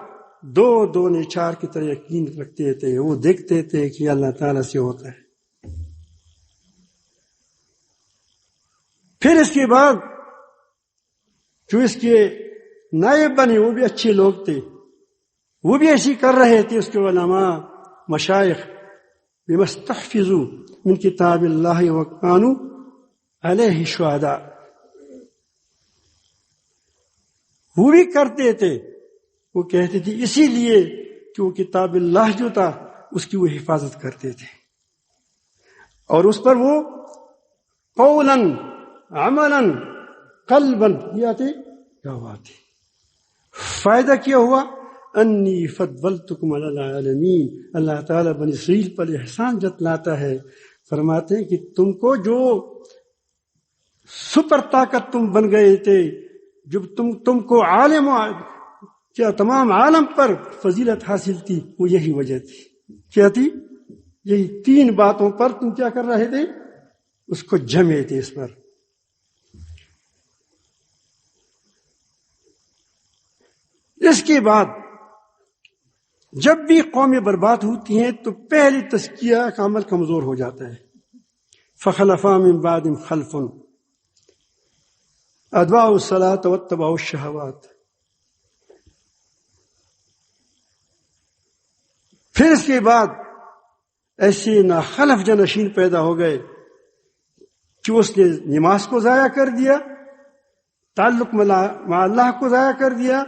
دو نچار کی طرح یقین رکھتے تھے. وہ دیکھتے تھے کہ اللہ تعالیٰ سے ہوتا ہے. پھر اس کے بعد جو اس کے نائب بنے وہ بھی اچھے لوگ تھے، وہ بھی ایسی کر رہے تھے. اس کے علماء مشائخ بما استحفظوا من کتاب اللہ وکانوا علیہ شہداء، وہ بھی کرتے تھے. وہ کہتے تھے اسی لیے کہ وہ کتاب اللہ جو تھا اس کی وہ حفاظت کرتے تھے اور اس پر وہ قولا عملا قلبا کیا تھے گواہ تھے. فائدہ کیا ہوا؟ انی فضلتکم علی العالمین. اللہ تعالیٰ بنی اسرائیل پر احسان جتلاتا ہے، فرماتے ہیں کہ تم کو جو سپر طاقت تم بن گئے تھے، جب تم کو عالم کیا تمام عالم پر فضیلت حاصل تھی، وہ یہی وجہ تھی. کیا تھی؟ یہی 3 باتوں پر تم کیا کر رہے تھے؟ اس کو جمے تھے اس پر. اس کے بعد جب بھی قومیں برباد ہوتی ہیں تو پہلی تزکیہ کا عمل کمزور ہو جاتا ہے. فخلف من بعدهم خلف ادباؤ الصلاۃ واتبعوا الشہوات. پھر اس کے بعد ایسے ناخلف جانشین پیدا ہو گئے کہ اس نے نماز کو ضائع کر دیا، تعلق مع اللہ کو ضائع کر دیا.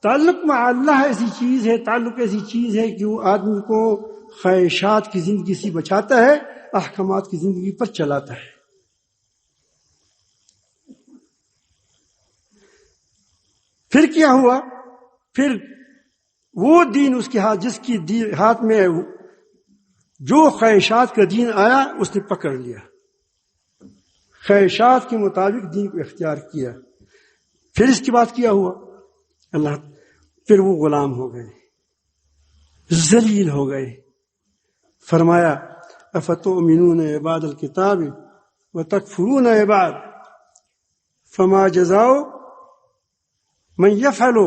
تعلق مع اللہ ایسی چیز ہے، تعلق ایسی چیز ہے کہ وہ آدمی کو خواہشات کی زندگی سے بچاتا ہے، احکامات کی زندگی پر چلاتا ہے. پھر کیا ہوا؟ پھر وہ دین اس کے ہاتھ، جس کی ہاتھ میں جو خواہشات کا دین آیا اس نے پکڑ لیا، خواہشات کے مطابق دین کو اختیار کیا. پھر اس کے بعد کیا ہوا؟ اللہ پھر وہ غلام ہو گئے، ذلیل ہو گئے. فرمایا افتؤمنون عباد الکتاب وتکفرون عباد فما جزاء من يفعل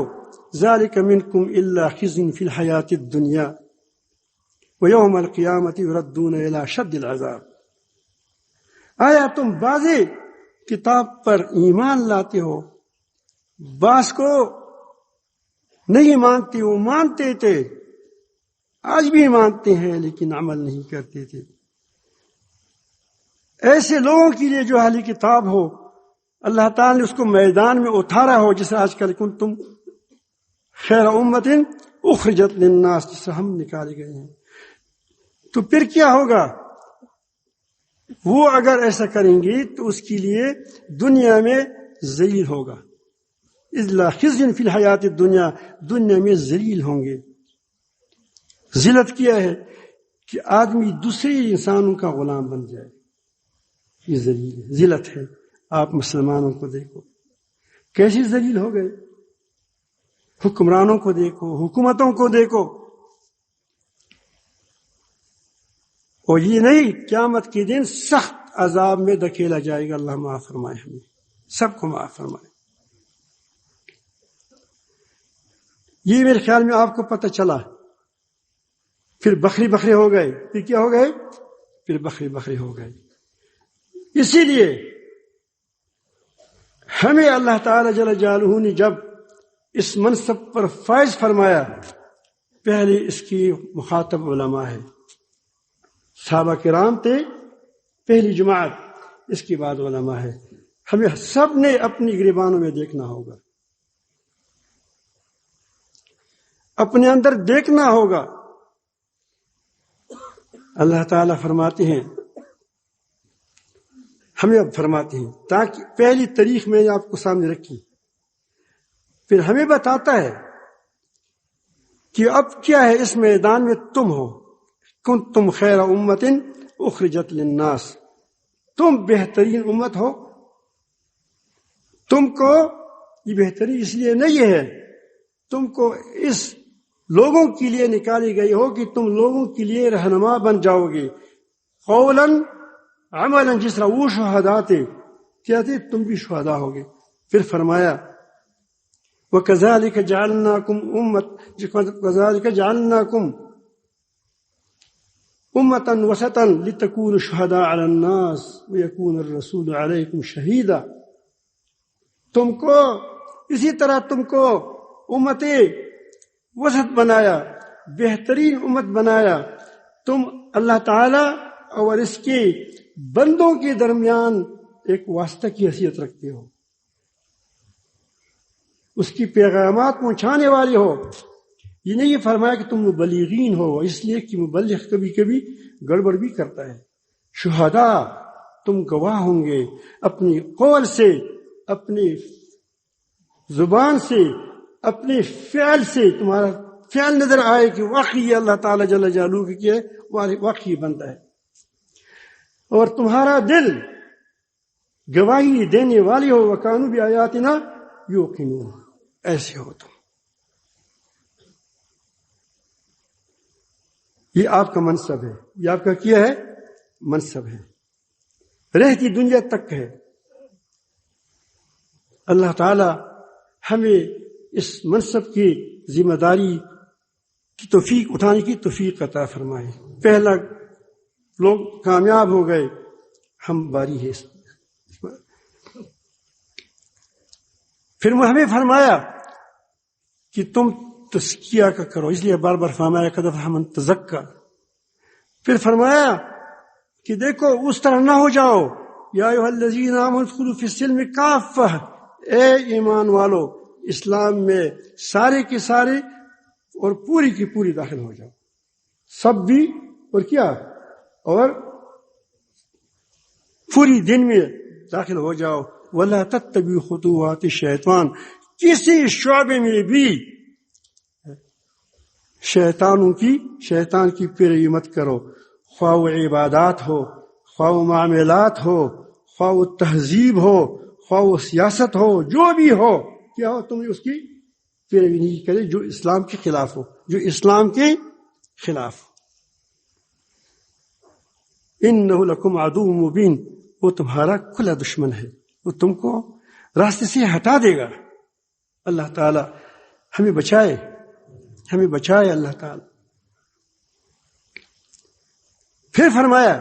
ذلك منكم الا خزي في الحياة الدنيا ويوم القيامة يردون الى شد العذاب. آیا تم بعض کتاب پر ایمان لاتے ہو، بعض کو نہیں مانتے؟ وہ مانتے تھے، آج بھی مانتے ہیں لیکن عمل نہیں کرتے تھے. ایسے لوگوں کے لیے جو اہل کتاب ہو، اللہ تعالیٰ نے اس کو میدان میں اتارا ہو، جسے آج کل کنتم خیر امت اخرجت للناس، جسے ہم نکالے گئے ہیں. تو پھر کیا ہوگا؟ وہ اگر ایسا کریں گے تو اس کے لیے دنیا میں ذلیل ہوگا. الا خزي في الحیات الدنیا، دنیا میں ذلیل ہوں گے. ذلت کیا ہے؟ کہ آدمی دوسرے انسانوں کا غلام بن جائے، یہ ذلیل ہے، ذلت ہے. آپ مسلمانوں کو دیکھو کیسے ذلیل ہو گئے، حکمرانوں کو دیکھو، حکومتوں کو دیکھو. اور یہ نہیں قیامت کے دن سخت عذاب میں دھکیلا جائے گا. اللہ معاف فرمائے ہمیں سب کو معاف فرمائے. یہ میرے خیال میں آپ کو پتہ چلا. پھر بکری بکرے ہو گئے. پھر کیا ہو گئے؟ پھر بکری بکرے ہو گئے. اسی لیے ہمیں اللہ تعالی جل جلالہ نے جب اس منصب پر فائز فرمایا، پہلے اس کی مخاطب علماء ہے. صحابہ کرام تھے پہلی جماعت، اس کے بعد علماء ہے. ہمیں سب نے اپنی گریبانوں میں دیکھنا ہوگا، اپنے اندر دیکھنا ہوگا. اللہ تعالیٰ فرماتے ہیں، ہمیں اب فرماتے ہیں، تاکہ پہلی تاریخ میں آپ کو سامنے رکھی، پھر ہمیں بتاتا ہے کہ اب کیا ہے اس میدان میں تم ہو. کنتم خیر امت اخرجت للناس، تم بہترین امت ہو. تم کو یہ بہتری اس لیے نہیں ہے، تم کو اس لوگوں کے لیے نکالی گئی ہو کہ تم لوگوں کے لیے رہنما بن جاؤ گے. قولا عملا، جس طرح وہ شہداء تھے کیا تھے، تم بھی شہداء ہوگے. پھر فرمایا وَكَذَلِكَ جَعَلْنَاكُمْ أُمَّةً وَسَطًا لِتَكُونُوا شُهَدَاءَ عَلَى النَّاسِ وَيَكُونَ الرَّسُولُ عَلَيْكُمْ شَهِيدًا. تم کو اسی طرح تم کو امت وسط بنایا، بہترین امت بنایا. تم اللہ تعالی اور اس کے بندوں کے درمیان ایک واسطہ کی حیثیت رکھتے ہو، اس کی پیغامات پہنچانے والے ہو. یہ نہیں فرمایا کہ تم مبلغین ہو، اس لیے کہ مبلغ کبھی کبھی گڑبڑ بھی کرتا ہے. شہداء، تم گواہ ہوں گے اپنی قول سے، اپنی زبان سے، اپنے فعل سے. تمہارا فعل نظر آئے کہ واقعی اللہ تعالی جل جلالہ کی کیا ہے، واقعی بندہ ہے. اور تمہارا دل گواہی دینے والی ہو. وَكَانُوا بِآيَاتِنَا يُوقِنُونَ، ایسے ہو تم. یہ آپ کا منصب ہے، یہ آپ کا کیا ہے؟ منصب ہے، رہتی دنیا تک ہے. اللہ تعالی ہمیں اس منصب کی ذمہ داری کی توفیق اٹھانے کی توفیق عطا فرمائے. پہلا لوگ کامیاب ہو گئے، ہم باری ہے. پھر ہمیں فرمایا کہ تم تزکیہ کا کرو، اس لیے بار بار فرمایا قد افلح من تزکا. پھر فرمایا کہ دیکھو اس طرح نہ ہو جاؤ، یا ایھا الذین آمنوا ادخلوا فی السلم کافہ، اے ایمان والو اسلام میں سارے کے سارے اور پوری کی پوری داخل ہو جاؤ. سب بھی اور کیا، اور پوری دن میں داخل ہو جاؤ. وَلَا تَتَّبِعُوا خُطُوَاتِ الشَّيْطَانِ، کسی شعبے میں بھی شیطان کی پیروی مت کرو. خواہ وہ عبادات ہو، خواہ وہ معاملات ہو، خواہ وہ تہذیب ہو، خواہ وہ سیاست ہو، جو بھی ہو، کیا ہو تم اس کی پیروی نہیں کرے جو اسلام کے خلاف ہو، جو اسلام کے خلاف ہو. اِنَّهُ لَكُمْ عَدُوٌّ مُبِينٌ، وہ تمہارا کھلا دشمن ہے، وہ تم کو راستے سے ہٹا دے گا. اللہ تعالی ہمیں بچائے، ہمیں بچائے اللہ تعالی. پھر فرمایا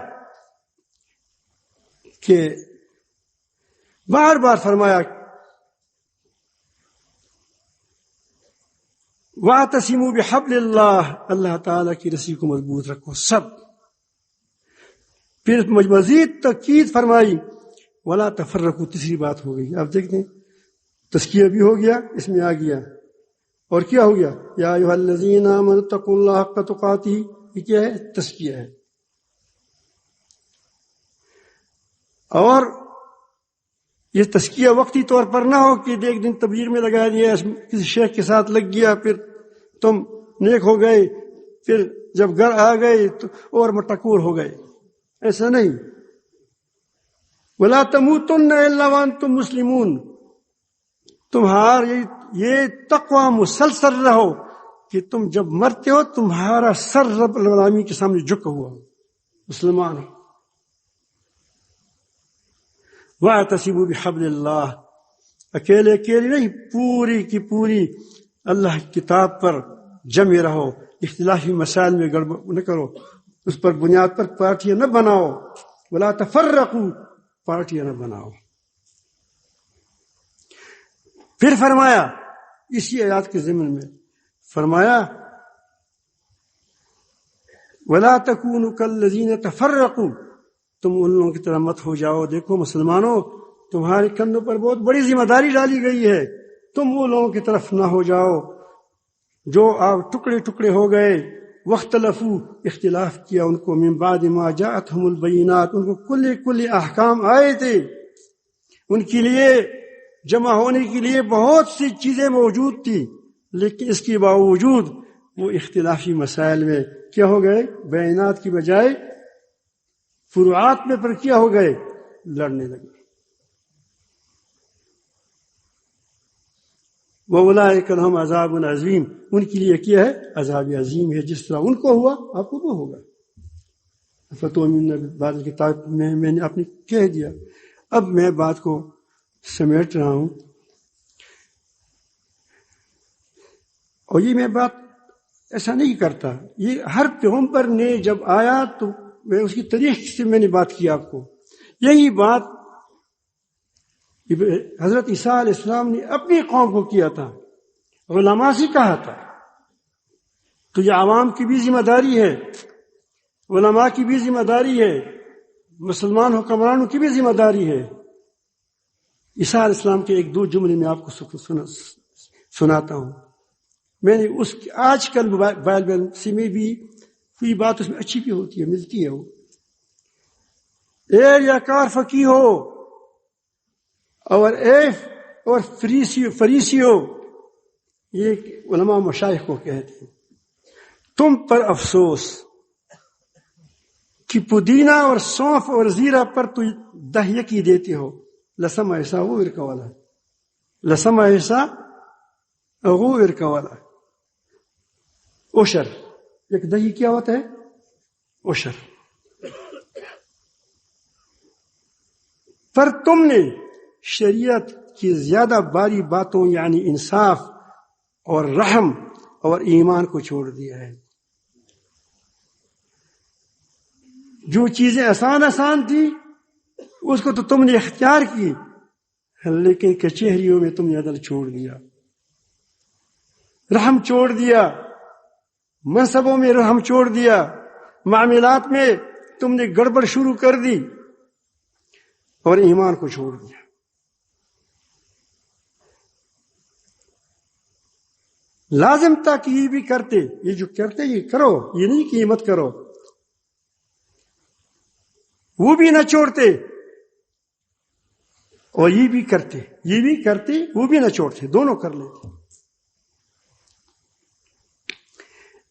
کہ بار بار فرمایا وَاعْتَصِمُوا بِحَبْلِ اللَّهِ، اللہ تعالی کی رسی کو مضبوط رکھو سب. پھر مزید تاکید فرمائی وَلَا تَفَرَّقُوا، تیسری بات ہو گئی. آپ دیکھتے ہیں تزکیہ بھی ہو گیا، اس میں آ گیا، اور کیا ہو گیا؟ یا ایھا الذین آمنوا اتقوا اللہ حق تقاتہ، یہ کیا ہے؟ تزکیہ ہے. اور یہ تزکیہ وقتی طور پر نہ ہو کہ ایک دن تبلیغ میں لگا دیا، کسی شیخ کے ساتھ لگ گیا، پھر تم نیک ہو گئے، پھر جب گھر آ گئے تو اور مٹکور ہو گئے. ایسا نہیں. وَلَا تَمُوتُنَّ إِلَّا وَأَنْتُمْ مُسْلِمُونَ، تمہارا یہ تقوی مسلسل رہو کہ تم جب مرتے ہو تمہارا سر رب العالمین کے سامنے جھکا ہوا ہو. مسلمان ہو. وَاعْتَصِمُوا بِحَبْلِ اللَّهِ، اکیلے نہیں، پوری کی پوری اللہ کی کتاب پر جمع رہو. اختلافی مسائل میں گڑبڑ نہ کرو، اس پر بنیاد پر پارٹیاں نہ بناؤ. وَلَا تَفَرَّقُوا، پارٹیاں نہ بناؤ. پھر فرمایا اسی آیات کے ضمن میں فرمایا وَلَا تَكُونُوا كَالَّذِينَ تَفَرَّقُوا، تم ان لوگوں کی طرح مت ہو جاؤ. دیکھو مسلمانوں، تمہارے کندھوں پر بہت بڑی ذمہ داری ڈالی گئی ہے، تم وہ لوگوں کی طرف نہ ہو جاؤ جو آپ ٹکڑے ٹکڑے ہو گئے. واختلفوا، اختلاف کیا ان کو، من بعد ما جاءتهم البینات، ان کو کل احکام آئے تھے، ان کے لیے جمع ہونے کے لیے بہت سی چیزیں موجود تھی، لیکن اس کے باوجود وہ اختلافی مسائل میں کیا ہو گئے؟ بینات کی بجائے فروعات میں پر کیا ہو گئے؟ لڑنے لگے. وَأُولَٰئِكَ لَهُمْ عَذَابٌ عَظِيمٌ، ان کے لیے کیا ہے؟ عذاب عظیم ہے. جس طرح ان کو ہوا آپ کو وہ ہوگا. فَتُؤْمِنُونَ بِبَعْضِ الْكِتَابِ، میں نے اپنی کہہ دیا. اب میں بات کو سمیٹ رہا ہوں، اور یہ میں بات ایسا نہیں کرتا. یہ ہر پیغمبر نے جب آیا تو میں اس کی تاریخ سے میں نے بات کی آپ کو. یہی بات حضرت عیسیٰ علیہ السلام نے اپنی قوم کو کیا تھا، علماء سے کہا تھا. تو یہ عوام کی بھی ذمہ داری ہے، علماء کی بھی ذمہ داری ہے، مسلمان حکمرانوں کی بھی ذمہ داری ہے. عیسیٰ علیہ السلام کے ایک دو جملے میں آپ کو سناتا ہوں. میں نے اس آج کل موبائل میں بھی کوئی بات اس میں اچھی بھی ہوتی ہے، ملتی ہے. وہ یا کار فقی ہو اور فریسیو، یہ علماء مشائخ کو کہتے ہیں، تم پر افسوس کہ پودینہ اور سونف اور زیرہ پر تو دہیکی دیتے ہو. لسم ایسا وہ ارکا والا، لسم ایسا وہ ارکا والا. عشر، ایک دہی کیا ہوتا ہے؟ عشر. پر تم نے شریعت کی زیادہ باری باتوں یعنی انصاف اور رحم اور ایمان کو چھوڑ دیا ہے. جو چیزیں آسان تھی اس کو تو تم نے اختیار کی، لیکن کچہریوں میں تم نے عدل چھوڑ دیا، رحم چھوڑ دیا، منصبوں میں رحم چھوڑ دیا، معاملات میں تم نے گڑبڑ شروع کر دی اور ایمان کو چھوڑ دیا. لازم تھا کہ یہ بھی کرتے، یہ جو کرتے یہ کرو، یہ نہیں کہ یہ مت کرو. وہ بھی نہ چھوڑتے اور یہ بھی کرتے، وہ بھی نہ چھوڑتے، دونوں کر لیتے.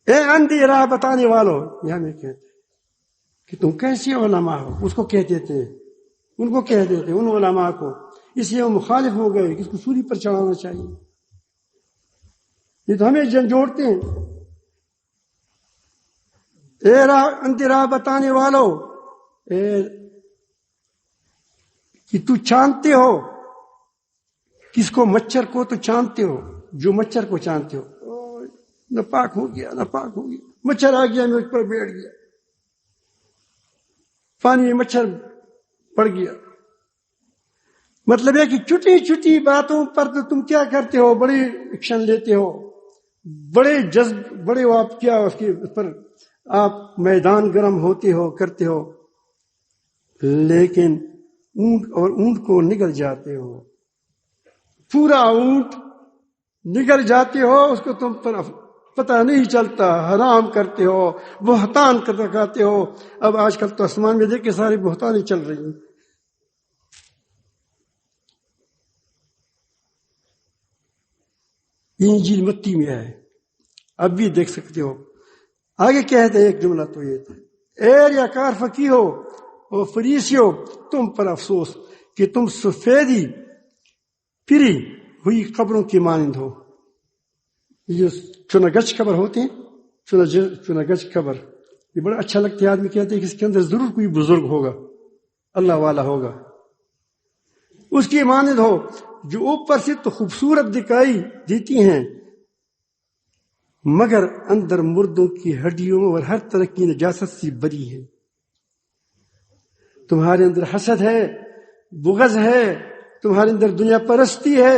اے اندھی راہ بتانے والوں، یہ ہمیں کہتے کہ تم کیسے علماء ہو. اس کو کہتے تھے، ان کو کہتے تھے، ان علماء کو. اس لیے وہ مخالف ہو گئے کہ اس کو سولی پر چڑھانا چاہیے. یہ تو ہمیں جھنجھوڑتے ہیں. اے اندھی راہ بتانے والوں، کہ تو چاندتے ہو کس کو؟ مچھر کو تو چاندتے ہو، جو مچھر کو چاندتے ہو. ناپاک ہو گیا، مچھر آ گیا، مجھ پر بیٹھ گیا، پانی میں مچھر پڑ گیا. مطلب ہے کہ چھوٹی باتوں پر تو تم کیا کرتے ہو؟ بڑی ایکشن لیتے ہو، بڑے آپ کیا اس کے پر آپ میدان گرم ہوتے ہو، کرتے ہو. لیکن اونٹ کو نگل جاتے ہو، پورا اونٹ نگل جاتے ہو، اس کو تم پر پتہ نہیں چلتا، حرام کرتے ہو، بہتان کرتے ہو. اب آج کل تو آسمان میں دیکھ کے ساری بہتانیں چل رہی ہیں. انجیل متی میں ہے، اب بھی دیکھ سکتے ہو. آگے کہتے ہیں ایک جملہ تو یہ تھا، اے ریاکار فقی ہو اور فریسیو، تم پر افسوس کہ تم سفیدی پری ہوئی قبروں کی مانند ہو. یہ چنگچ قبر ہوتے ہیں، چنگچ قبر یہ بڑا اچھا لگتا ہے، آدمی کہتے ہیں کہ اس کے اندر ضرور کوئی بزرگ ہوگا، اللہ والا ہوگا، اس کی مانند ہو، جو اوپر سے تو خوبصورت دکھائی دیتی ہیں مگر اندر مردوں کی ہڈیوں اور ہر طرح کی نجاست سے بری ہے۔ تمہارے اندر حسد ہے، بغض ہے، تمہارے اندر دنیا پرستی ہے،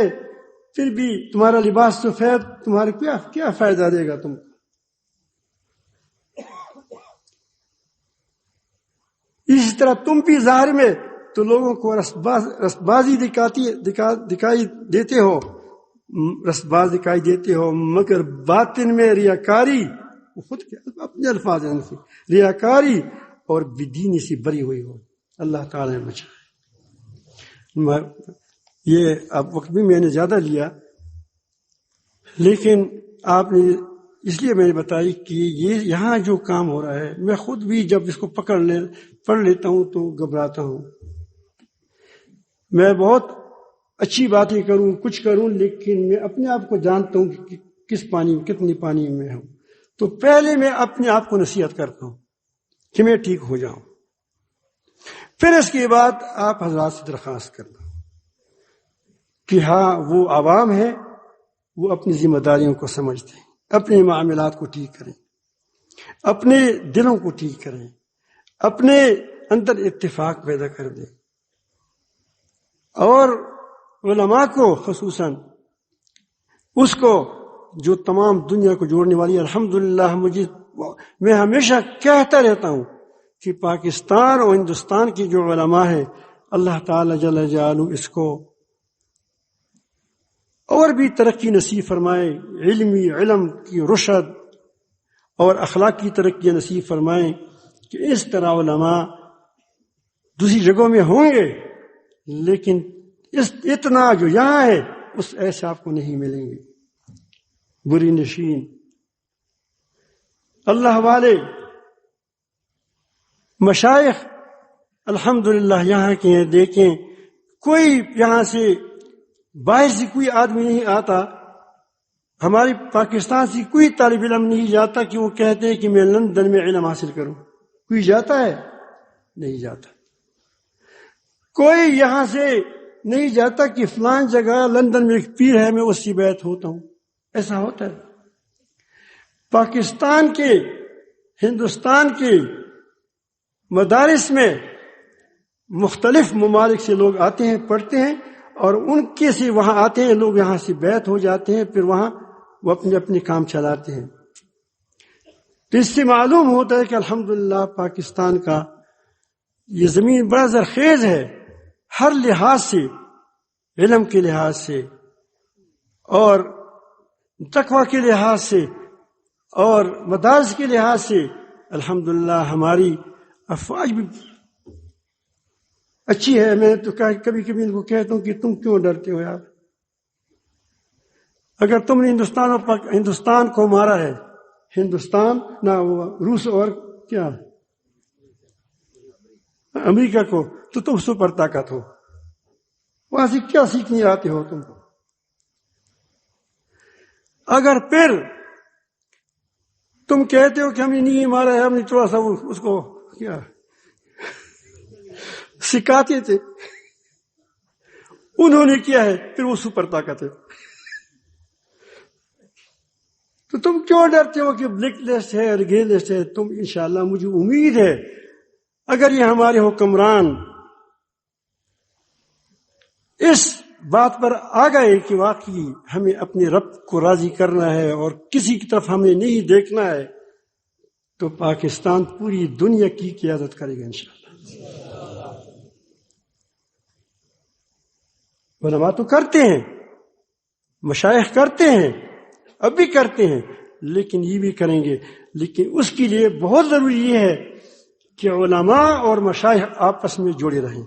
پھر بھی تمہارا لباس سفید تمہارے کیا فائدہ دے گا تم کو؟ اسی طرح تم بھی ظاہر میں تو لوگوں کو رسبازی دکھائی دیتے ہو، رسباز دکھائی دیتے ہو، مگر باطن میں ریاکاری، خود اپنے الفاظ ہیں، ریاکاری اور بدینی سے بری ہوئی ہو۔ اللہ تعالی نے بچائے۔ یہ اب وقت بھی میں نے زیادہ لیا، لیکن آپ نے اس لیے میں نے بتائی کہ یہ یہاں جو کام ہو رہا ہے، میں خود بھی جب اس کو پڑھ لیتا ہوں تو گھبراتا ہوں۔ میں بہت اچھی باتیں کروں، کچھ کروں، لیکن میں اپنے آپ کو جانتا ہوں کہ کتنی پانی میں ہوں، تو پہلے میں اپنے آپ کو نصیحت کرتا ہوں کہ میں ٹھیک ہو جاؤں، پھر اس کے بعد آپ حضرات سے درخواست کرنا کہ ہاں وہ عوام ہے، وہ اپنی ذمہ داریوں کو سمجھتے ہیں، اپنے معاملات کو ٹھیک کریں، اپنے دلوں کو ٹھیک کریں، اپنے اندر اتفاق پیدا کر دیں، اور علماء کو خصوصاً اس کو جو تمام دنیا کو جوڑنے والی، الحمدللہ میں ہمیشہ کہتا رہتا ہوں کہ پاکستان اور ہندوستان کی جو علماء ہیں، اللہ تعالی جل جلالہ اس کو اور بھی ترقی نصیب فرمائے، علم کی رشد اور اخلاقی ترقی نصیب فرمائے کہ اس طرح علماء دوسری جگہوں میں ہوں گے، لیکن اتنا جو یہاں ہے اس ایسے آپ کو نہیں ملیں گے۔ بری نشین اللہ والے مشائخ الحمدللہ یہاں کے ہیں، دیکھیں کوئی یہاں سے باہر سے کوئی آدمی نہیں آتا، ہماری پاکستان سے کوئی طالب علم نہیں جاتا کہ وہ کہتے ہیں کہ میں لندن میں علم حاصل کروں، کوئی جاتا ہے؟ نہیں جاتا۔ کوئی یہاں سے نہیں جاتا کہ فلان جگہ لندن میں ایک پیر ہے، میں اس سے بیعت ہوتا ہوں، ایسا ہوتا ہے؟ پاکستان کے، ہندوستان کے مدارس میں مختلف ممالک سے لوگ آتے ہیں، پڑھتے ہیں، اور ان کے سے وہاں آتے ہیں لوگ، یہاں سے بیعت ہو جاتے ہیں، پھر وہاں وہ اپنے کام چلاتے ہیں۔ تو اس سے معلوم ہوتا ہے کہ الحمدللہ پاکستان کا یہ زمین بڑا زرخیز ہے، ہر لحاظ سے، علم کے لحاظ سے اور تقوی کے لحاظ سے اور مدارس کے لحاظ سے۔ الحمدللہ ہماری افواج بھی اچھی ہے۔ میں تو کبھی کبھی ان کو کہتا ہوں کہ تم کیوں ڈرتے ہو یار؟ اگر تم نے ہندوستان کو مارا ہے، ہندوستان نہ روس اور کیا امریکہ کو، تو تم سپر طاقت ہو، وہاں سے کیا سیکھنے آتے ہو تم کو؟ اگر پھر تم کہتے ہو کہ ہم نے نہیں مارا ہے، ہم نے تھوڑا سا اس کو کیا سکھاتے تھے، انہوں نے کیا ہے، پھر وہ سپر طاقت ہے، تو تم کیوں ڈرتے ہو کہ بلیک لسٹ ہے اور گرے لسٹ ہے؟ تم انشاءاللہ، مجھے امید ہے اگر یہ ہمارے حکمران اس بات پر آ گئے کہ واقعی ہمیں اپنے رب کو راضی کرنا ہے اور کسی کی طرف ہمیں نہیں دیکھنا ہے، تو پاکستان پوری دنیا کی قیادت کرے گا انشاءاللہ۔ علماء تو کرتے ہیں، مشائخ کرتے ہیں، اب بھی کرتے ہیں، لیکن یہ بھی کریں گے، لیکن اس کے لیے بہت ضروری یہ ہے کہ علماء اور مشائخ آپس میں جڑے رہیں۔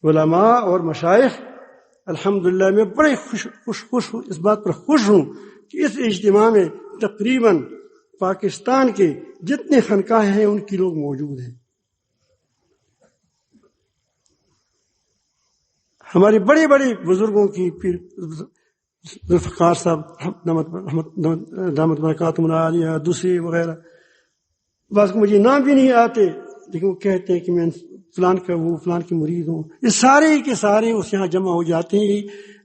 علماء اور مشائخ الحمدللہ میں بڑے خوش اس بات پر خوش ہوں کہ اس اجتماع میں تقریباً پاکستان کے جتنے خانقاہیں ہیں ان کی لوگ موجود ہیں۔ ہمارے بڑے بڑے بزرگوں کی، پھر ذوالفقار صاحب دامت برکاتہم العالیہ، دوسرے وغیرہ، بعض کو مجھے نام بھی نہیں آتے لیکن وہ کہتے ہیں کہ میں فلان کا وہ فلان کی مرید ہوں. یہ سارے کے سارے اس یہاں جمع ہو جاتے ہیں.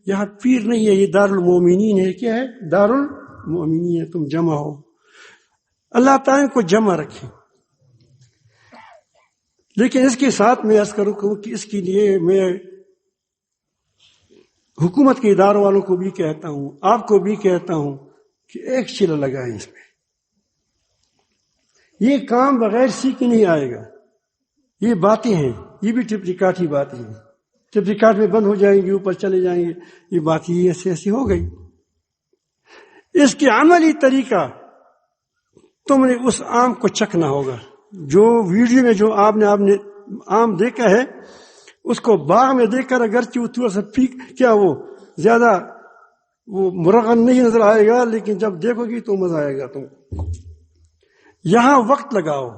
یہاں پیر نہیں ہے, یہ دارالمومنین ہے. کیا ہے؟ دارالمومنین ہے. تم جمع ہو. اللہ تعالیٰ کو جمع رکھے. لیکن اس کے ساتھ میں عرض کروں کہ اس کے لیے میں حکومت کے اداروں والوں کو بھی کہتا ہوں, آپ کو بھی کہتا ہوں کہ ایک چلہ لگائیں اس میں. یہ کام بغیر سیکھے نہیں آئے گا. یہ باتیں ہیں, یہ بھی ٹپ ٹکاٹھی باتیں ہیں. ٹپ ٹکاٹ میں بند ہو جائیں گے, اوپر چلے جائیں گے. یہ بات یہ ایسی ہو گئی. اس کے عملی طریقہ تم نے اس آم کو چکھنا ہوگا. جو ویڈیو میں جو آپ نے آم دیکھا ہے, اس کو باغ میں دیکھ کر اگرچہ وہ تھوڑا سا کیا وہ زیادہ وہ مرغن نہیں نظر آئے گا, لیکن جب دیکھو گی تو مزہ آئے گا. تم یہاں وقت لگاؤ,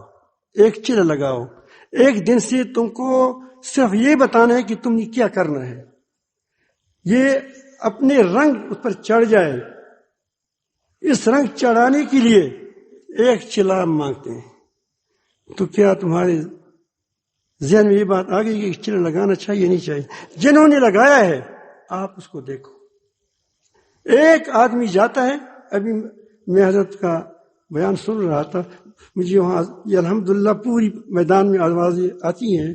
ایک چلہ لگاؤ. ایک دن سے تم کو صرف یہ بتانا ہے کہ تم نے کیا کرنا ہے. یہ اپنے رنگ اس پر چڑھ جائے. اس رنگ چڑھانے کے لیے ایک چلہ مانگتے ہیں. تو کیا تمہارے ذہن میں یہ بات آ گئی کہ چلہ لگانا چاہیے نہیں چاہیے؟ جنہوں نے لگایا ہے آپ اس کو دیکھو. ایک آدمی جاتا ہے, ابھی میں حضرت کا بیان سن رہا تھا, مجھے وہاں یہ الحمدللہ پوری میدان میں آوازیں آتی ہیں,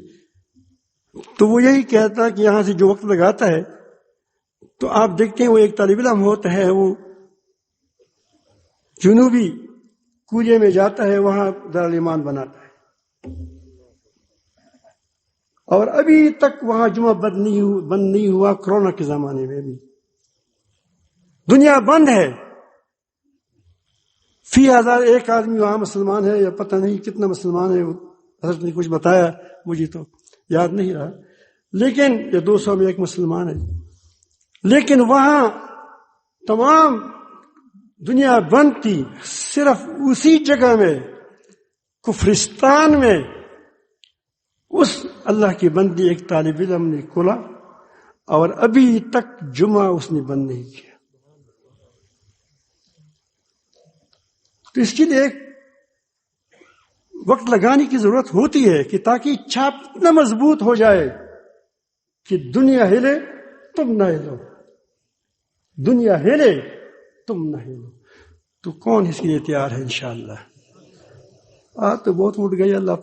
تو وہ یہی کہتا کہ یہاں سے جو وقت لگاتا ہے تو آپ دیکھتے ہیں وہ ایک طالب علم ہوتا ہے, وہ جنوبی کوریا میں جاتا ہے, وہاں دارالایمان بناتا ہے, اور ابھی تک وہاں جمعہ بند نہیں ہوا. کرونا کے زمانے میں بھی دنیا بند ہے. فی ہزار ایک آدمی وہاں مسلمان ہے, یا پتہ نہیں کتنا مسلمان ہے. حضرت نے کچھ بتایا, مجھے تو یاد نہیں رہا, لیکن یہ 200 میں ایک مسلمان ہے. لیکن وہاں تمام دنیا بند تھی. صرف اسی جگہ میں کفرستان میں اس اللہ کی بندی ایک طالب علم نے کھولا, اور ابھی تک جمعہ اس نے بند نہیں کیا. تو اس کے لیے ایک وقت لگانے کی ضرورت ہوتی ہے کہ تاکہ چھاپ اتنا مضبوط ہو جائے کہ دنیا ہلے تم نہ ہلو, دنیا ہلے تم نہ ہلو. تو کون اس کے لیے تیار ہے؟ انشاءاللہ. آج تو بہت اٹھ گئی. اللہ